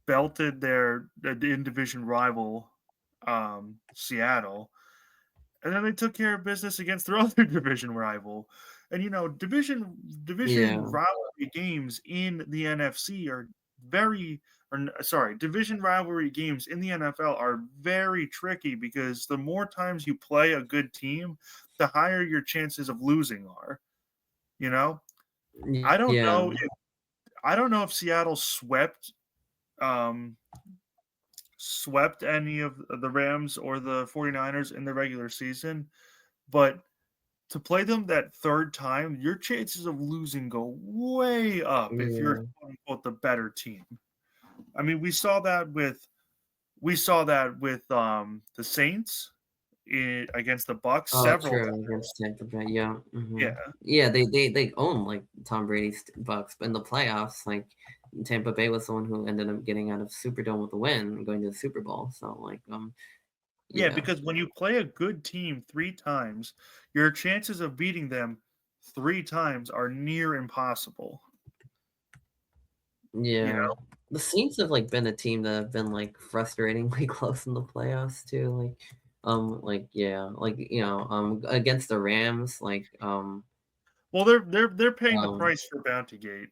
belted their in division rival, Seattle, and then they took care of business against their other division rival. And division Yeah, rivalry games in the NFC are very, sorry, division rivalry games in the NFL are very tricky because the more times you play a good team, the higher your chances of losing are. You know, I don't yeah, know if I don't know if Seattle um, swept any of the Rams or the 49ers in the regular season, but to play them that third time, your chances of losing go way up if you're yeah. quote unquote the better team. I mean, we saw that with the Saints against the Bucks Oh, several true, times. against Tampa Bay, yeah, Yeah. Yeah, they own, like, Tom Brady's Bucks, but in the playoffs, like, Tampa Bay was the one who ended up getting out of Superdome with a win and going to the Super Bowl, so, like, Yeah, yeah. because when you play a good team 3 times, your chances of beating them 3 times are near impossible. You Yeah. know? The Saints have, like, been a team that have been, like, frustratingly close in the playoffs too, yeah, against the Rams, Well, they're paying the um price for Bounty Gate,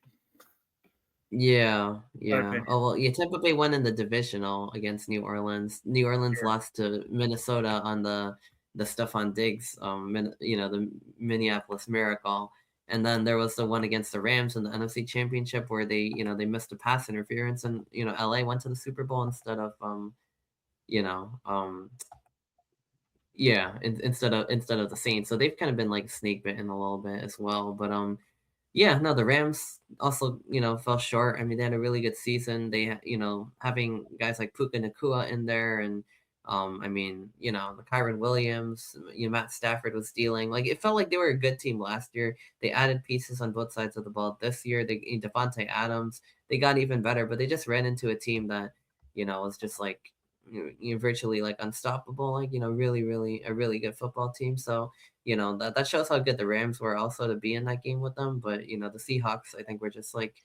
yeah, in my yeah. opinion. Oh, well, yeah, Tampa Bay won in the divisional against New Orleans. New Orleans lost to Minnesota on the Stephon Diggs, the Minneapolis Miracle. And then there was the one against the Rams in the NFC Championship where they missed a pass interference and, LA went to the Super Bowl instead of you know, yeah, instead of the Saints. So they've kind of been like snake bitten a little bit as well. But yeah, no, the Rams also, fell short. I mean, they had a really good season. Having guys like Puka Nakua in there and I mean, the Kyron Williams, Matt Stafford was dealing. Like it felt like they were a good team last year. They added pieces on both sides of the ball this year. Devontae Adams, they got even better, but they just ran into a team that, was just like virtually like unstoppable, like, really, really a really good football team. So that shows how good the Rams were also to be in that game with them. But the Seahawks, I think, were just like,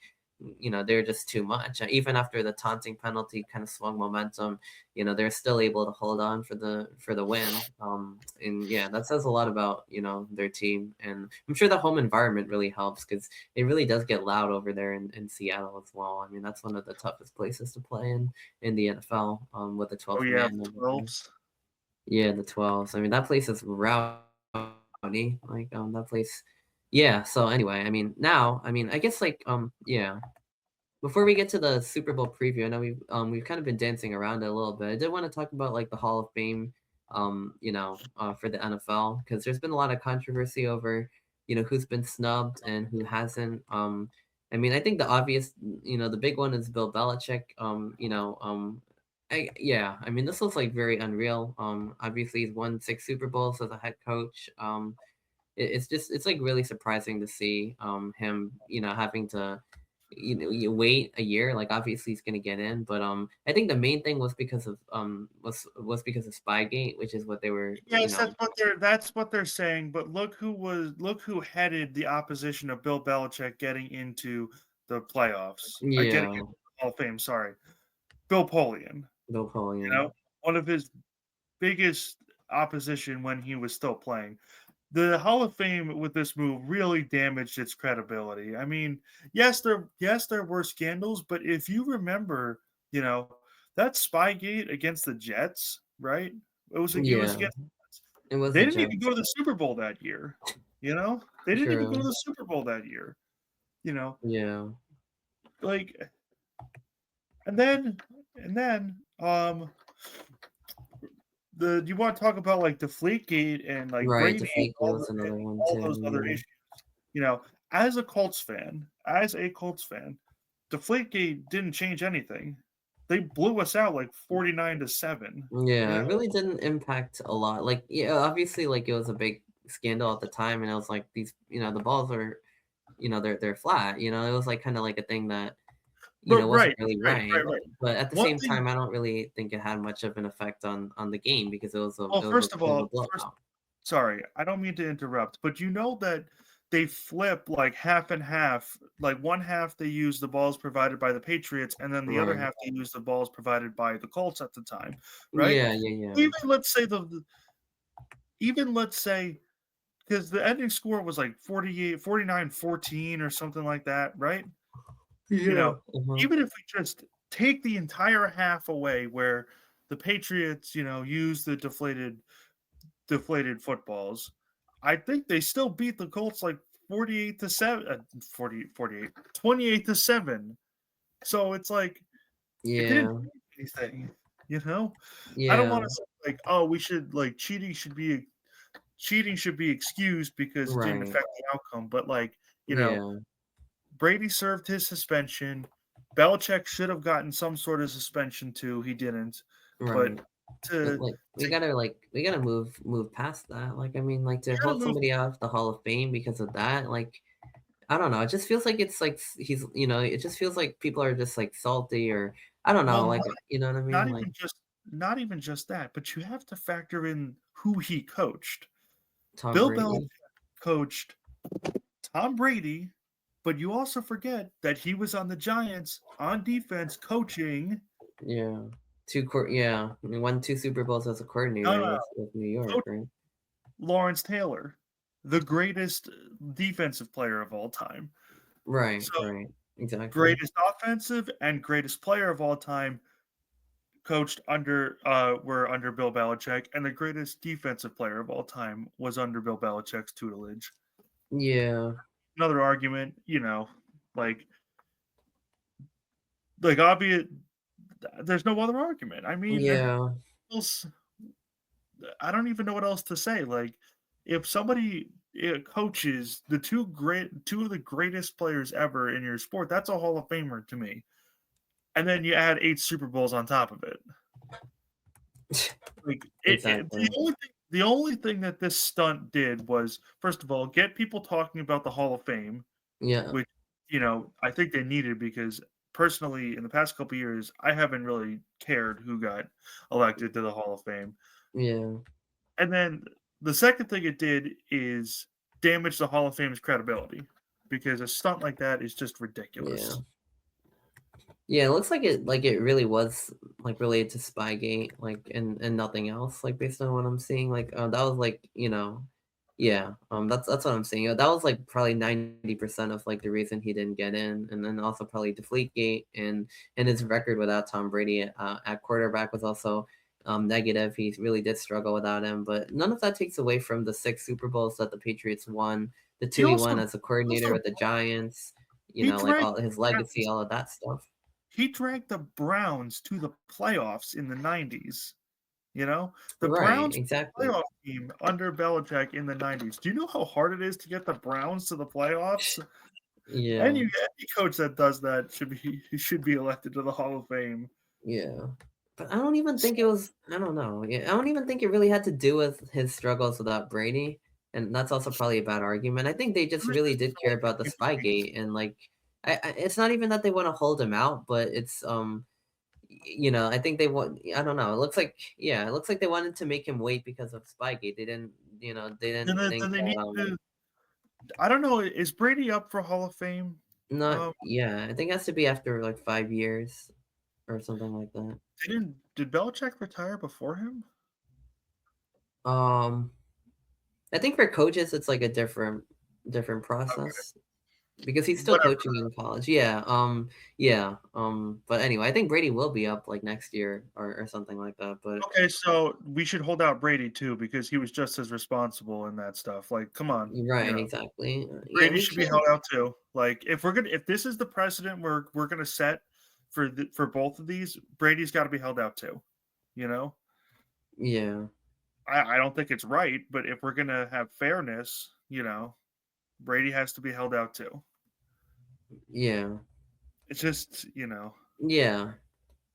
they're just too much. Even after the taunting penalty kind of swung momentum, they're still able to hold on for the win. And yeah, that says a lot about their team, and I'm sure the home environment really helps because it really does get loud over there in Seattle as well. I mean, that's one of the toughest places to play in the NFL with the Oh 12th yeah, man the and everything. 12s. Yeah, the 12s. I mean, that place is rowdy. Like, that place. Yeah. So anyway, I mean, now, I mean, I guess yeah. Before we get to the Super Bowl preview, I know we've kind of been dancing around it a little bit. I did want to talk about like the Hall of Fame, for the NFL because there's been a lot of controversy over, who's been snubbed and who hasn't. I mean, I think the obvious, the big one is Bill Belichick. Yeah, I mean, this looks like very unreal. Obviously, he's won 6 Super Bowls as a head coach. It's like really surprising to see him, having to you wait a year. Like obviously he's gonna get in, but I think the main thing was because of because of Spygate, which is what they were, Yes, that's what they're saying. But look who headed the opposition of Bill Belichick getting into the playoffs. Getting yeah, into the Hall of Fame. Sorry, Bill Polian. You Napoleon. know, one of his biggest opposition when he was still playing. The Hall of Fame with this move really damaged its credibility. I mean, yes there were scandals, but if you remember, you know, that Spygate against the Jets, right? It was Yeah, against it was they the didn't even Jets. go to the Super Bowl that year. They didn't even go to True. the Super Bowl that year. You know, Yeah. like and then the you want to talk about like Deflategate and like Right. Brady and Deflategate was another one all those other too. issues. You know, as a Colts fan, Deflategate didn't change anything. They blew us out like 49-7. Yeah, You it know? really didn't impact a lot. Like, yeah, obviously, like it was a big scandal at the time, and it was like these, the balls are, they're flat. It was like kind of like a thing that, But wasn't right, really right, right. right, right. But at the One same thing. time, I don't really think it had much of an effect on the game because Well, it was a first of bit of a all, first, blowout. sorry, I don't mean to interrupt, but you know that they flip like half and half. Like one half they use the balls provided by the Patriots, and then the other Right. half they use the balls provided by the Colts at the time, right? Yeah, yeah, yeah. Even let's say even let's say because the ending score was like 49-14 or something like that, right? You Yeah. know, Uh-huh. even if we just take the entire half away where the Patriots, use the deflated footballs, I think they still beat the Colts like 48-7, 28-7. So it's like it didn't Yeah. change anything. I don't Yeah. want to say like, oh, we should like cheating should be excused because it didn't Right. affect the outcome, but like, you know, Yeah. Brady served his suspension. Belichick should have gotten some sort of suspension too. He didn't. But Right. But to like to we gotta move past that. Like I mean, like to you gotta hold move. somebody off the Hall of Fame because of that, like I don't know. It just feels like it's like he's it just feels like people are just like salty or I don't Well, know, like you know what I not mean? Like even just not even just that, but you have to factor in who he coached. Tom Bill Belichick Brady. coached Tom Brady, but you also forget that he was on the Giants on defense coaching. Yeah. I mean, won two Super Bowls as a No, coordinator no, with New York, coach right? Lawrence Taylor, the greatest defensive player of all time. Right, So right. Exactly. greatest offensive and greatest player of all time coached were under Bill Belichick, and the greatest defensive player of all time was under Bill Belichick's tutelage. Yeah. Another argument, like obvious. There's no other argument. I mean, Yeah. else, I don't even know what else to say. Like, if somebody coaches two of the greatest players ever in your sport, that's a Hall of Famer to me. And then you add 8 Super Bowls on top of it. Like Exactly. the only thing that this stunt did was, first of all, get people talking about the Hall of Fame, Yeah. which I think they needed because personally, in the past couple years, I haven't really cared who got elected to the Hall of Fame. Yeah. And then the second thing it did is damage the Hall of Fame's credibility because a stunt like that is just Yeah. ridiculous. Yeah, it looks like it really was like related to Spygate, like and nothing else, like based on what I'm seeing. Like that was like, yeah, that's what I'm saying. That was like probably 90% of like the reason he didn't get in, and then also probably Deflategate and his record without Tom Brady at quarterback was also negative. He really did struggle without him, but none of that takes away from the 6 Super Bowls that the Patriots won, the He two he also won as a coordinator also with the Giants, he like dragged all his the legacy, Browns all of that stuff. he dragged the Browns to the playoffs in the 90s. The Right, Browns were a exactly. playoff team under Belichick in the 90s. Do you know how hard it is to get the Browns to the playoffs? Yeah, Any coach that does that should be elected to the Hall of Fame. yeah. But I don't even think it was I don't know. Yeah, I don't even think it really had to do with his struggles without Brady, and that's also probably a bad argument. I think they It just was really just did his care about the whole team. Spygate and like it's not even that they want to hold him out, but it's I think they want I don't know. It looks like yeah, it looks like they wanted to make him wait because of Spygate. They Then didn't they, think then they that need to. I don't know. Is Brady up for Hall of Fame? not Um, yeah, I think it has to be after like 5 years or something like that. did Belichick retire before him? Um I think for coaches, it's like a different Okay, process because he's still whatever. coaching in college. Yeah. But anyway, I think Brady will be up like next year or something like that. But Okay, so we should hold out Brady too because he was just as responsible in that stuff. Like, come on, right, exactly. Yeah, Brady we should be held can't. out too. Like, if this is the precedent we're gonna set for both of these, Brady's got to be held out too. You know, Yeah, I don't think it's right, but if we're gonna have fairness, Brady has to be held out too. Yeah. It's just. Yeah.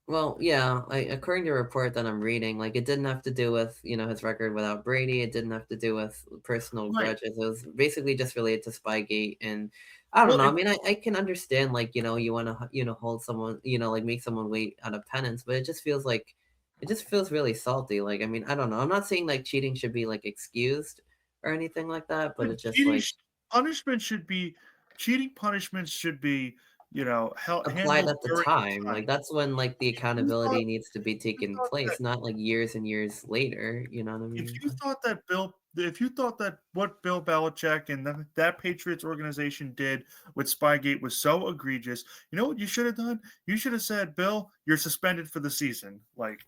Well, yeah, according to a report that I'm reading, like it didn't have to do with, his record without Brady. It didn't have to do with personal Right. grudges. It was basically just related to Spygate. And I don't Well, know. I mean, I can understand, like, you want to, hold someone, like make someone wait out of penance, but it just feels really salty. Like, I mean, I don't know. I'm not saying like cheating should be like excused or anything like that, but but it's just like punishment should be cheating punishments should be applied handled at the during the time. Like time. that's when like the If you thought accountability needs to be if you taken thought that place, not like years and years later, you know what I if mean? you thought that Bill if you thought that what Bill Belichick and that Patriots organization did with Spygate was so egregious, you know what you should have done? You should have said, "Bill, you're suspended for the season." Like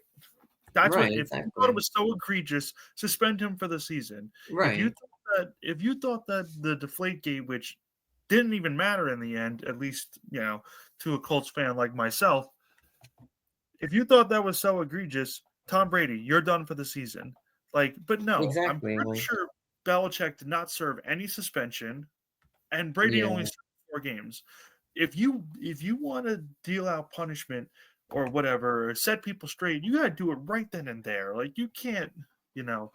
that's what Right, if you thought it exactly. was so egregious, suspend him for the season. Right. If you thought that the Deflategate, which didn't even matter in the end, at least, to a Colts fan like myself, if you thought that was so egregious, Tom Brady, you're done for the season. Like, but no, I'm Exactly, pretty like sure Belichick did not serve any suspension, and Brady only yeah. served 4 games. If you want to deal out punishment or whatever, or set people straight, you got to do it right then and there. Like you know,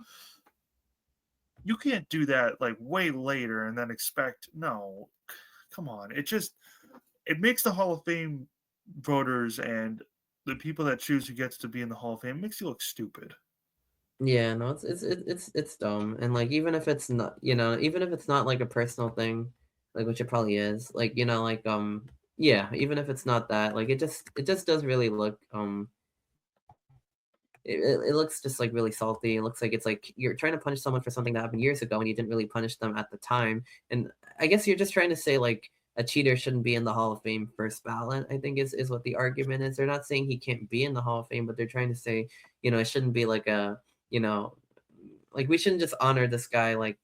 you can't do that like way later and then expect no. Come on, it makes the Hall of Fame voters and the people that choose who gets to be in the Hall of Fame makes you look stupid. Yeah, no, it's dumb, and, like, even if it's not even if it's not, like, a personal thing, like, which it probably is, like, yeah, even if it's not that, like, it just does really look, it looks just, like, really salty. It looks like it's like you're trying to punish someone for something that happened years ago, and you didn't really punish them at the time, and I guess you're just trying to say, like, a cheater shouldn't be in the Hall of Fame first ballot, I think is what the argument is. They're not saying he can't be in the Hall of Fame, but they're trying to say, it shouldn't be like you know, like, we shouldn't just honor this guy, like,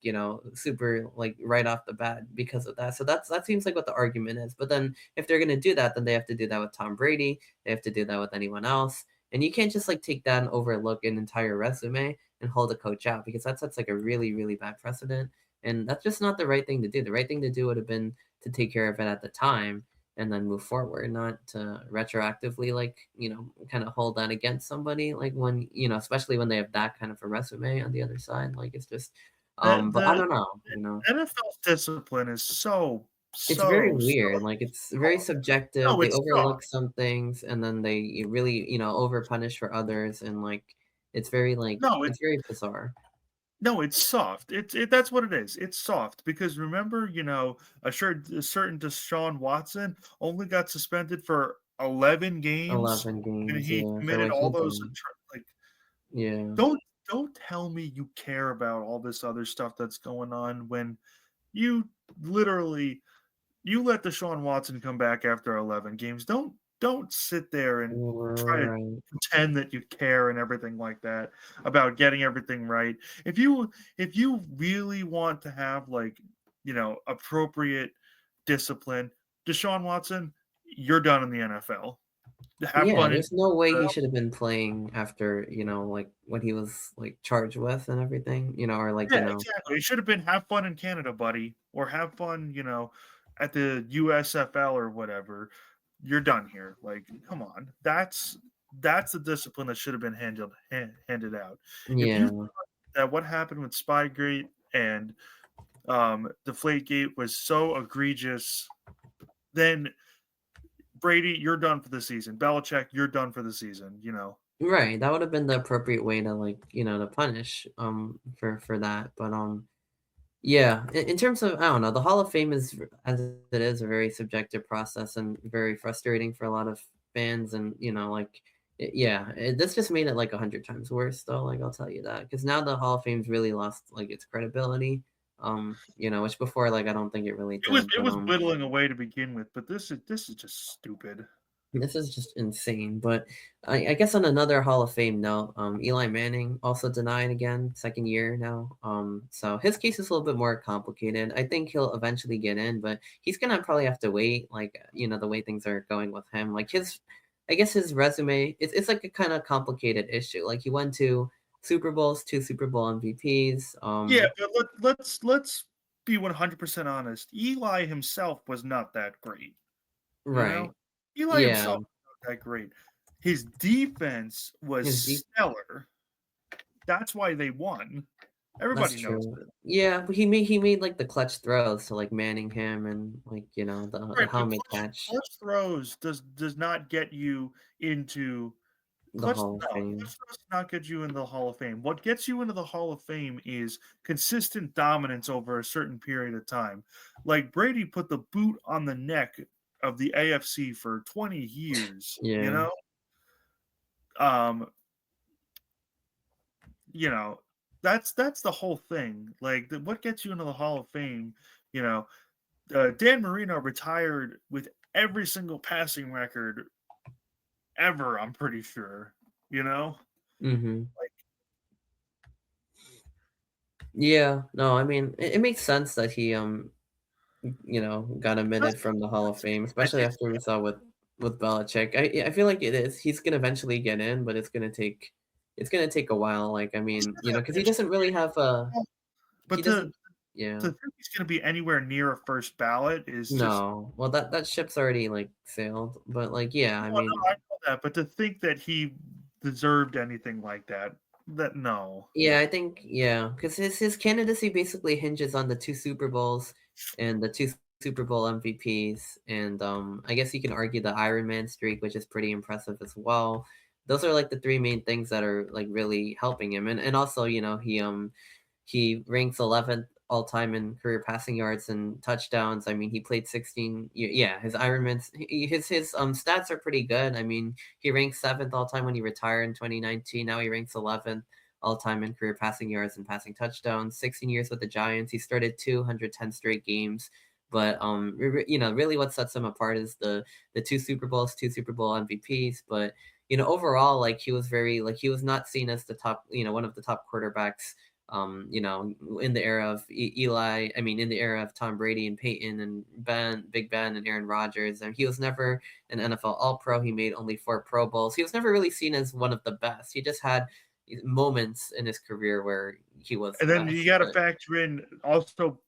super, like, right off the bat because of that. So that seems like what the argument is. But then if they're gonna do that, then they have to do that with Tom Brady. They have to do that with anyone else. And you can't just like take that and overlook an entire resume and hold a coach out because that sets like a really, really bad precedent. And that's just not the right thing to do. The right thing to do would have been to take care of it at the time and then move forward, not to retroactively like, kind of hold that against somebody like when, especially when they have that kind of a resume on the other side. Like it's just The but I the don't know. NFL's discipline is so It's very so so weird. Like it's very soft. subjective. No, They it's soft. overlook some things and then they really, over punish for others and like it's very like No, it's very bizarre. no, it's soft. That's what it is. It's soft because remember, a certain Deshaun Watson only got suspended for 11 games 11 and games, he yeah, for committed like all those nothing. like Yeah. don't tell me you care about all this other stuff that's going on when you literally you let Deshaun Watson come back after 11 games. Don't sit there and try to Right. pretend that you care and everything like that about getting everything right. If you really want to have like, appropriate discipline, Deshaun Watson, you're done in the NFL. Have Yeah, fun in there's no way he NFL. should have been playing after, like what he was like charged with and everything, or like, Yeah, exactly. It should have been have fun in Canada, buddy, or have fun, at the USFL or whatever. You're done here. Like, come on. That's the discipline that should have been handed out. If you yeah. thought that what happened with Spygate and Deflategate was so egregious, then Brady, you're done for the season. Belichick, you're done for the season. Right, that would have been the appropriate way to like, to punish for that. But yeah, in terms of I don't know, the Hall of Fame is as it is a very subjective process and very frustrating for a lot of fans and, like this just made it like 100 times worse though, like I'll tell you that because now the Hall of Fame's really lost like its credibility. Which before like I don't think it really It was did, it but was whittling away to begin with, but this is just stupid. this is just insane. But I guess on another Hall of Fame note, Eli Manning also denied again, second year now. So his case is a little bit more complicated. I think he'll eventually get in, but he's gonna probably have to wait, like, the way things are going with him. Like I guess his resume, it's like a kind of complicated issue. Like he went to Super Bowls, two Super Bowl MVPs. Yeah, but let's. be 100% honest. Eli himself was not that great. You know, Right. Eli Yeah. himself was not that great. His defense was His deep stellar. That's why they won. That's Everybody knows true. it. Yeah, but he made, like, the clutch throws to, like, Manning him and, like, the Right, but helmet catch, clutch throws does not get you into the Hall of clutch Fame. throws does not get you into the Hall of Fame. What gets you into the Hall of Fame is consistent dominance over a certain period of time. Like Brady put the boot on the neck of the AFC for 20 years, you Yeah. know? Um, you know, that's the whole thing. Like what gets you into the Hall of Fame, you know, Dan Marino retired with every single passing record ever, I'm pretty sure, you know? Mhm. Like Yeah. No, I mean, it makes sense that he, got that's omitted from the Hall of that's Fame, and especially after we saw with Belichick. I feel like it is he's gonna eventually get in, but it's gonna take a while. Like, I he's mean, gonna because he eventually doesn't really have a he but doesn't yeah. to think he's gonna be anywhere near a first ballot is just No. Well, that ship's already, like, sailed, but, like, yeah, I no, mean, I know that, but to think that he deserved anything like that, that no. yeah, I think yeah, because his candidacy basically hinges on the 2 Super Bowls and the 2 Super Bowl MVPs, and, I guess you can argue the Iron Man streak, which is pretty impressive as well. Those are, like, the 3 main things that are, like, really helping him, and also, he ranks 11th all time in career passing yards and touchdowns. I mean, he played 16. Yeah, his Ironman's his stats are pretty good. I mean, he ranked 7th all time when he retired in 2019. Now he ranks 11th all time in career passing yards and passing touchdowns. 16 years with the Giants. He started 210 straight games. But really, what sets him apart is the 2 Super Bowls, 2 Super Bowl MVPs. But overall, like he was not seen as the top, one of the top quarterbacks in the era of Eli, I mean, in the era of Tom Brady and Peyton and Big Ben and Aaron Rodgers, and he was never an NFL All-Pro. He made only 4 Pro Bowls. He was never really seen as one of the best. He just had moments in his career where he was And the then you best. gotta But factor in also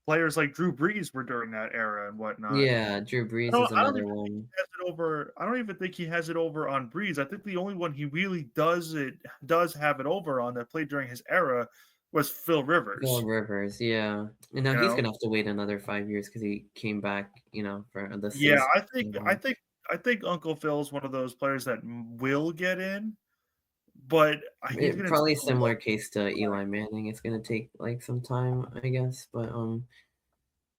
players like Drew Brees were during that era and whatnot. yeah, Drew Brees is I don't another even think he one. has it over. I don't even think he has it over on Breeze. I think the only one he really does have it over on that played during his era was Phil Phil Rivers. Rivers, yeah, and now You he's know, gonna have to wait another 5 years because he came back, for this yeah, season. I think Uncle Phil is one of those players that will get in, but he's It going to take probably a long similar case to Eli Manning. It's gonna take like some time, I guess, but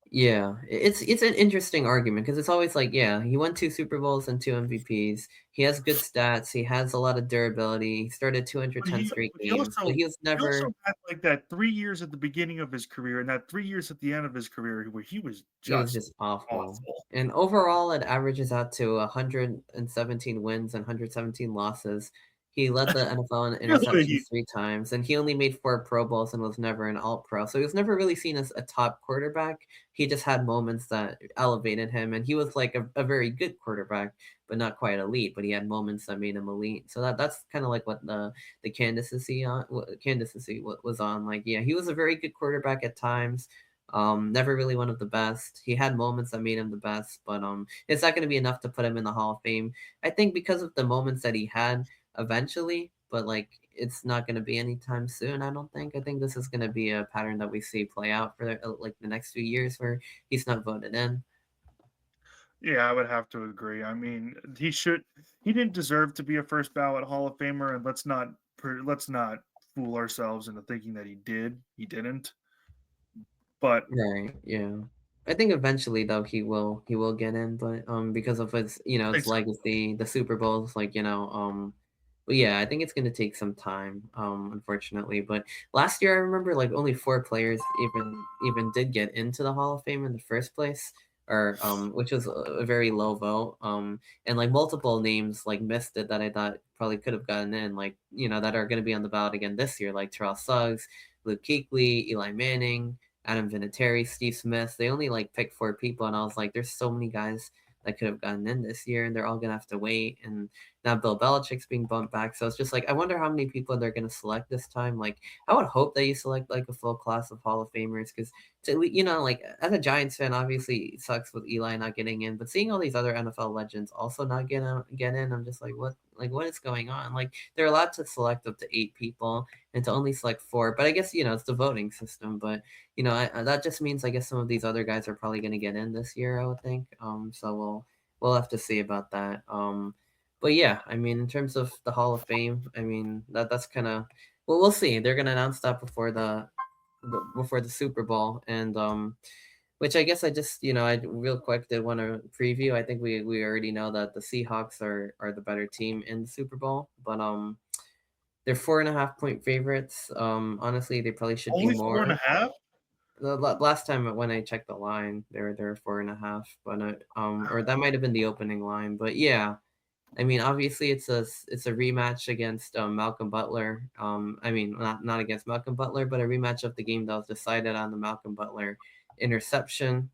yeah, it's an interesting argument because it's always like, yeah, he won 2 Super Bowls and 2 MVPs. He has good stats. He has a lot of durability. He started But 210 straight he games, but he was he also never. had like that 3 years at the beginning of his career and that 3 years at the end of his career where he was He was just just awful. awful. And overall, it averages out to 117 wins and 117 losses. He led the NFL in Really? interceptions 3 times, and he only made 4 Pro Bowls and was never an All-Pro. So he was never really seen as a top quarterback. He just had moments that elevated him, and he was like a very good quarterback, but not quite elite. But he had moments that made him elite. So that's kind of like what the candidacy was on. Like, yeah, he was a very good quarterback at times. Never really one of the best. He had moments that made him the best, but it's not going to be enough to put him in the Hall of Fame. I think because of the moments that he had eventually, but like it's not going to be anytime soon. I don't think. I think this is going to be a pattern that we see play out for like the next few years where he's not voted in. Yeah, I would have to agree. I mean, he didn't deserve to be a first ballot Hall of Famer, and let's not fool ourselves into thinking that he did. He didn't. But Right. Yeah. I think eventually though he will get in, but because of his I think his so. legacy, the Super Bowls, like but yeah, I think it's gonna take some time, unfortunately. But last year I remember like only 4 players even did get into the Hall of Fame in the first place, or which was a very low vote. And like multiple names like missed it that I thought probably could have gotten in, like that are gonna be on the ballot again this year, like Terrell Suggs, Luke Kuechly, Eli Manning. Adam Vinatieri, Steve Smith. They only like picked 4 people, and I was like, there's so many guys that could have gotten in this year, and they're all gonna have to wait. And now Bill Belichick's being bumped back, so it's just like I wonder how many people they're gonna select this time. Like I would hope that you select like a full class of Hall of Famers because like as a Giants fan, obviously it sucks with Eli not getting in, but seeing all these other NFL legends also not get in, I'm just like what is going on? Like they're allowed to select up to 8 people and to only select 4, but I guess it's the voting system, but that just means I guess some of these other guys are probably going to get in this year, I would think. So we'll have to see about that. But yeah, I mean, in terms of the Hall of Fame, I mean that's kind of well, we'll see. They're going to announce that before the Super Bowl, and which I guess I just I real quick did want to preview. I think we already know that the Seahawks are the better team in the Super Bowl, but they're 4.5 point favorites. Honestly, they probably should be Only four and a more. half. The last time when I checked the line, they're 4.5, but or that might have been the opening line, but yeah. I mean, obviously, it's a rematch against Malcolm Butler. I mean, not against Malcolm Butler, but a rematch of the game that was decided on the Malcolm Butler interception.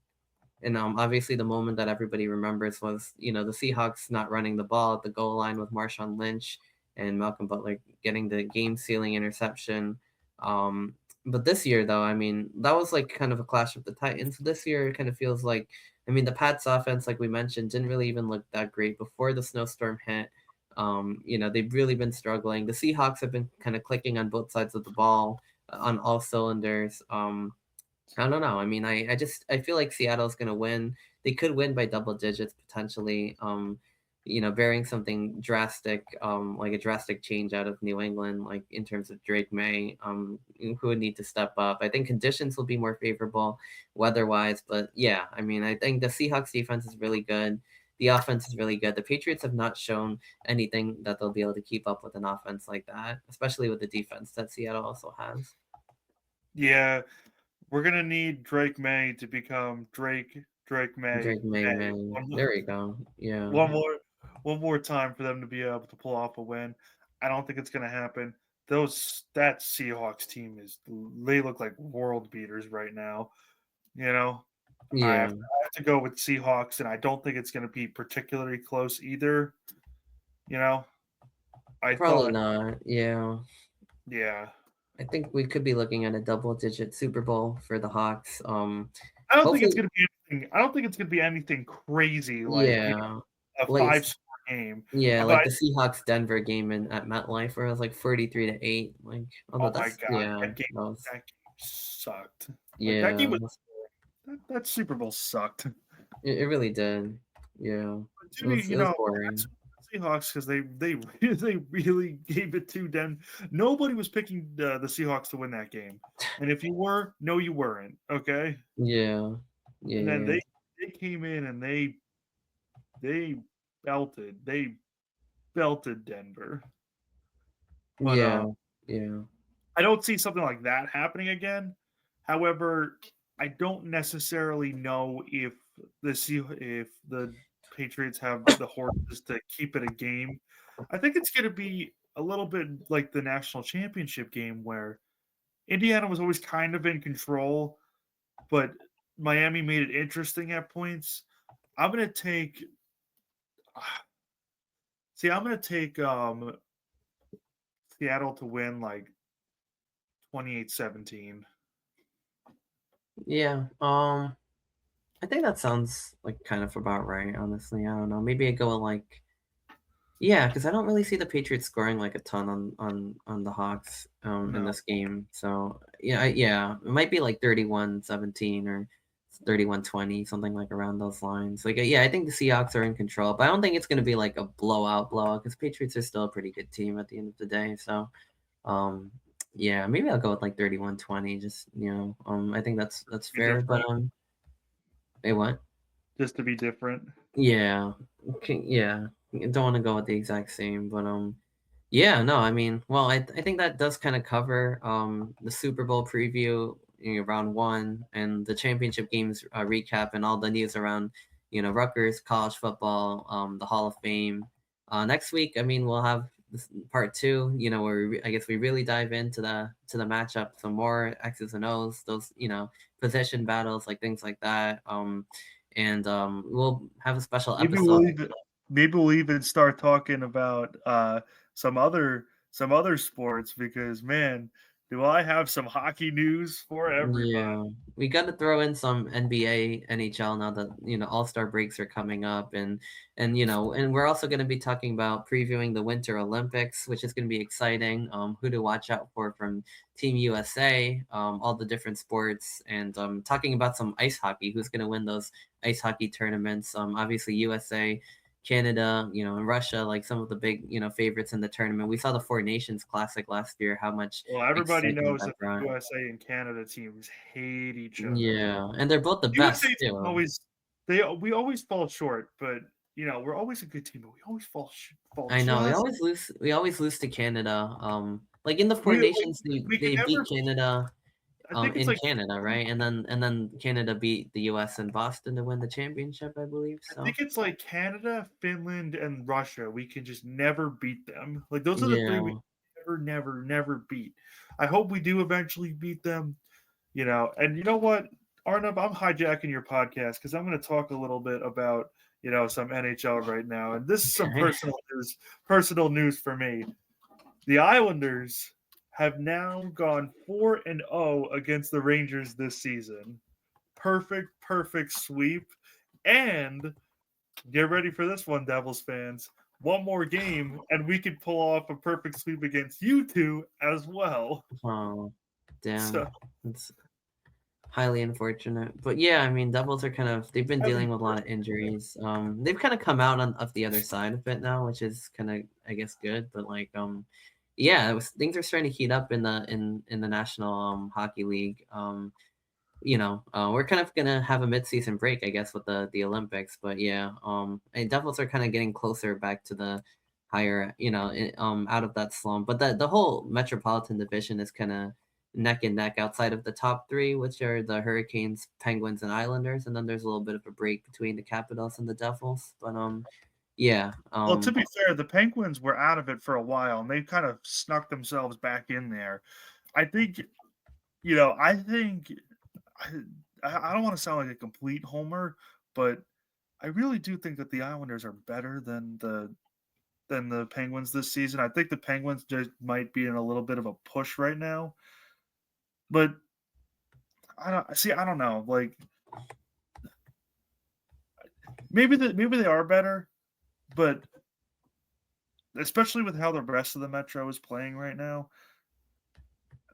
And obviously, the moment that everybody remembers was the Seahawks not running the ball at the goal line with Marshawn Lynch and Malcolm Butler getting the game sealing interception. Um, but this year, though, I mean, that was like kind of a clash of the Titans. This year, it kind of feels like, I mean, the Pats offense, like we mentioned, didn't really even look that great before the snowstorm hit. They've really been struggling. The Seahawks have been kind of clicking on both sides of the ball on all cylinders. I don't know. I mean, I feel like Seattle's gonna win. They could win by double digits potentially. Bearing something drastic, like a drastic change out of New England, like in terms of Drake May, who would need to step up. I think conditions will be more favorable weather-wise, but yeah, I mean, I think the Seahawks defense is really good. The offense is really good. The Patriots have not shown anything that they'll be able to keep up with an offense like that, especially with the defense that Seattle also has. Yeah, we're gonna need Drake May to become Drake May Drake May, May. man. There we go. Yeah. One more one more time for them to be able to pull off a win. I don't think it's gonna happen. That Seahawks team they look like world beaters right now. You know, Yeah. I have to go with Seahawks, and I don't think it's gonna be particularly close either. You know, I Probably thought, not. Yeah. yeah, I think we could be looking at a double digit Super Bowl for the Hawks. I don't think it's Hopefully gonna be anything. I don't think it's gonna be anything crazy like yeah. a Like 5-score game. yeah, But like the Seahawks Denver game at MetLife where it was like 43-8. Like although oh my that's god, yeah, that game sucked. Like that game yeah, was that Super Bowl sucked. it really did. Yeah. To me, It was boring. that's Seahawks because they really gave it to them. Nobody was picking the Seahawks to win that game, and if you were, no, you weren't. Okay, Yeah. and then Yeah. they came in and they they belted Denver. But Yeah. Yeah. I don't see something like that happening again. However, I don't necessarily know if the Patriots have the horses to keep it a game. I think it's going to be a little bit like the national championship game where Indiana was always kind of in control, but Miami made it interesting at points. I'm going to take I'm going to take Seattle to win like 28-17. Yeah. I think that sounds like kind of about right, honestly. I don't know. Maybe I go with like yeah, because I don't really see the Patriots scoring like a ton on the Hawks in No. this game. So yeah, it might be like 31-17 or 31-20, something like around those lines. Like yeah, I think the Seahawks are in control, but I don't think it's gonna be like a blowout because Patriots are still a pretty good team at the end of the day. So um yeah, maybe I'll go with like 31-20. Just I think that's Be fair. But different. hey, what? Just to be different. Yeah. Okay, yeah. Don't want to go with the exact same, but yeah, no, I mean, well, I think that does kind of cover the Super Bowl preview, round one, and the championship games recap, and all the news around Rutgers, college football, the Hall of Fame. Next week, I mean, we'll have this part two, where I guess we really dive into the matchup, some more X's and O's, those possession battles, like things like that. and we'll have a special Maybe episode. we'll even start talking about some other sports because man, do I have some hockey news for everybody. Yeah, we got to throw in some NBA, NHL now that All-Star breaks are coming up, and we're also going to be talking about previewing the Winter Olympics, which is going to be exciting. Who to watch out for from Team USA, all the different sports, and talking about some ice hockey. Who's going to win those ice hockey tournaments? Obviously USA. Canada, and Russia, like some of the big, favorites in the tournament. We saw the Four Nations Classic last year, how much Well, everybody excitement knows that that the brought. USA and Canada teams hate each other. Yeah, and they're both the USA best team too. always we always fall short, but we're always a good team, but we always fall I know, just we always lose to Canada, like, in the Four we like Nations, they we can they beat never. Canada, I think it's in like Canada, right? And then Canada beat the US in Boston to win the championship, I believe, I think so it's like Canada, Finland, and Russia. We can just never beat them. Like those are the three we yeah. never beat. I hope we do eventually beat them. And you know what, Arnav, I'm hijacking your podcast because I'm going to talk a little bit about some NHL right now, and this is some Okay. personal news for me. The Islanders have now gone 4-0 against the Rangers this season. Perfect sweep. And get ready for this one, Devils fans. One more game, and we could pull off a perfect sweep against you two as well. Oh, So, damn. It's highly unfortunate. But yeah, I mean, Devils are they've been heaven dealing with a lot of injuries. They've kind of come out of the other side of it now, which is kind of, I guess, good. But like, yeah, things are starting to heat up in the National Hockey League. We're kind of gonna have a mid-season break, I guess, with the Olympics. But yeah, and Devils are kind of getting closer back to the higher, out of that slump. But the whole Metropolitan Division is kind of neck and neck outside of the top three, which are the Hurricanes, Penguins, and Islanders, and then there's a little bit of a break between the Capitals and the Devils. But yeah, well, to be fair, the Penguins were out of it for a while, and they kind of snuck themselves back in there. I think, I think I don't want to sound like a complete homer, but I really do think that the Islanders are better than the Penguins this season. I think the Penguins just might be in a little bit of a push right now, but I don't know. Like maybe they are better, but especially with how the rest of the Metro is playing right now,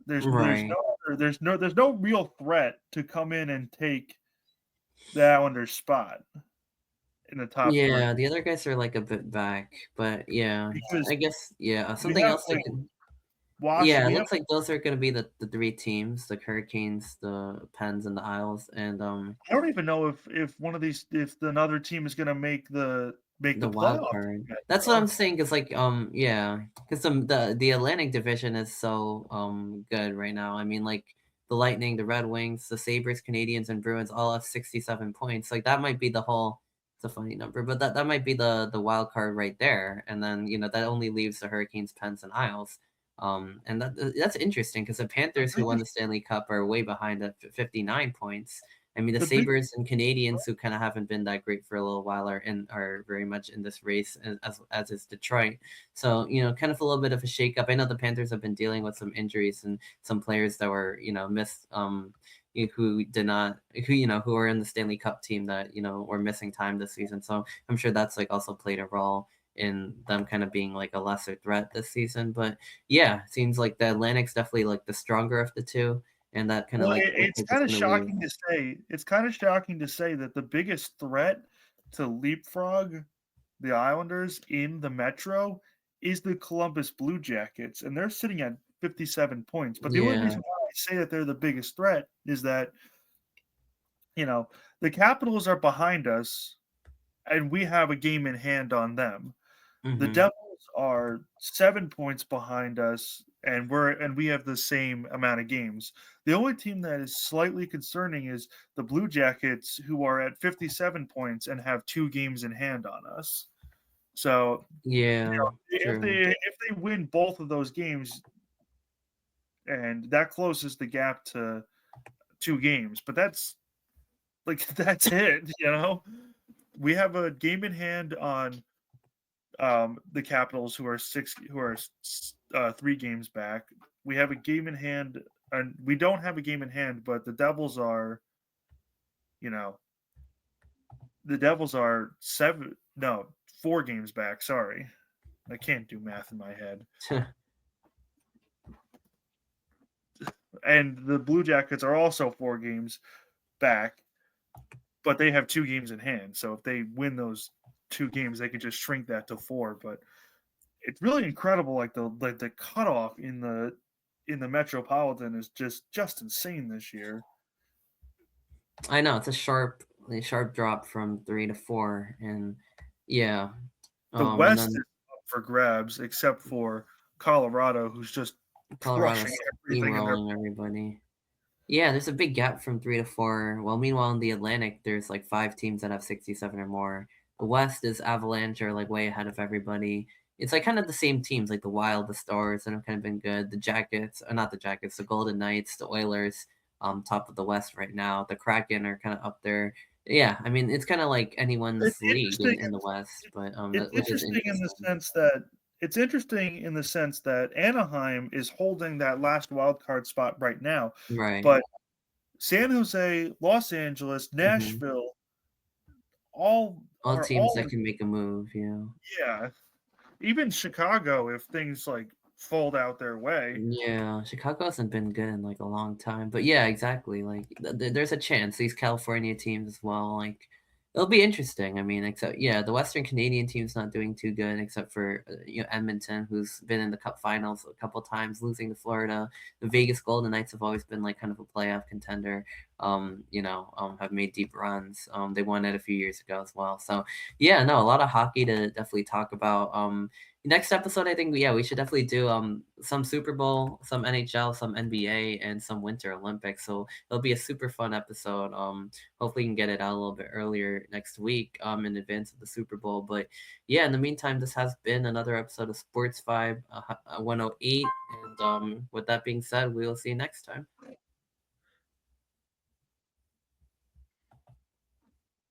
there's right. no there's no real threat to come in and take the Islanders spot in the top Yeah, three the other guys are like a bit back, but yeah, because I guess yeah. we Something have else I like can. Wash. Yeah, it We have looks like those are gonna be the three teams, the Hurricanes, the Pens, and the Isles, and I don't even know if one of these if another team is going to make the the wild playoff card. to That's what I'm Metro. saying. Is like yeah, because the Atlantic Division is so good right now. I mean, like the Lightning, the Red Wings, the Sabres, Canadians, and Bruins all have 67 points. Like that might be the whole. It's a funny number, but that might be the wild card right there. And then that only leaves the Hurricanes, Pens, and Isles. And that's interesting because the The Panthers, who won the biggest Stanley Cup, are way behind at 59 points. I mean, the the biggest Sabres and Canadians, who kind of haven't been that great for a little while, are very much in this race, as is Detroit. So kind of a little bit of a shakeup. I know the Panthers have been dealing with some injuries and some players that were missed. Who did not, who are in the Stanley Cup team that were missing time this season. So I'm sure that's like also played a role in them kind of being like a lesser threat this season. But yeah, it seems like the Atlantic's definitely like the stronger of the two, and that kind of well, like looks it's like it's kind of going to leave. shocking to say. It's kind of shocking to say that the biggest threat to leapfrog the Islanders in the Metro is the Columbus Blue Jackets, and they're sitting at 57 points. But the only Yeah. reason why I say that they're the biggest threat is that you know the Capitals are behind us, and we have a game in hand on them. The Hmm. Devils are 7 points behind us, and we have the same amount of games. The only team that is slightly concerning is the Blue Jackets, who are at 57 points and have 2 games in hand on us. So, Yeah. if True. they win both of those games, and that closes the gap to 2 games, but that's Like that's it. We have a game in hand on the Capitals, who are 3 games back. We have a game in hand, and we don't have a game in hand, but you know, the Devils are 4 games back. Sorry, I can't do math in my head. And the Blue Jackets are also 4 games back, but they have 2 games in hand. So if they win those 2 games, they could just shrink that to 4. But it's really incredible. Like the cutoff in the Metropolitan is just insane this year. I know it's a sharp drop from 3 to 4, and yeah, The and West then is up for grabs, except for Colorado, who's just crushing Colorado's everything in their. steamrolling everybody. Yeah, there's a big gap from 3 to 4. Well, meanwhile in the Atlantic, there's like 5 teams that have 67 or more. The West is Avalanche are like way ahead of everybody. It's like kind of the same teams, like the Wild, the Stars, that have kind of been good. The Jackets, not the Jackets, the Golden Knights, the Oilers, top of the West right now. The Kraken are kind of up there. Yeah, I mean it's kind of like It's anyone's league interesting. in the West, but It's which is interesting in the interesting. sense that Anaheim is holding that last wild card spot right now, Right. but San Jose, Los Angeles, Hmm. Nashville, all All are teams all that can make a move, yeah. yeah. Even Chicago, if things like fold out their way. Yeah, Chicago hasn't been good in like a long time, but yeah, exactly. Like there's a chance these California teams as well. Like it'll be interesting. I mean, except yeah, the Western Canadian team's not doing too good, except for Edmonton, who's been in the Cup Finals a couple times, losing to Florida. The Vegas Golden Knights have always been like kind of a playoff contender. Have made deep runs. They won it a few years ago as well. So yeah, no, a lot of hockey to definitely talk about. Next episode, I think we should definitely do some Super Bowl, some NHL, some NBA, and some Winter Olympics. So it'll be a super fun episode. Hopefully, you can get it out a little bit earlier next week in advance of the Super Bowl. But yeah, in the meantime, this has been another episode of Sports Vibe 108. And with that being said, we will see you next time.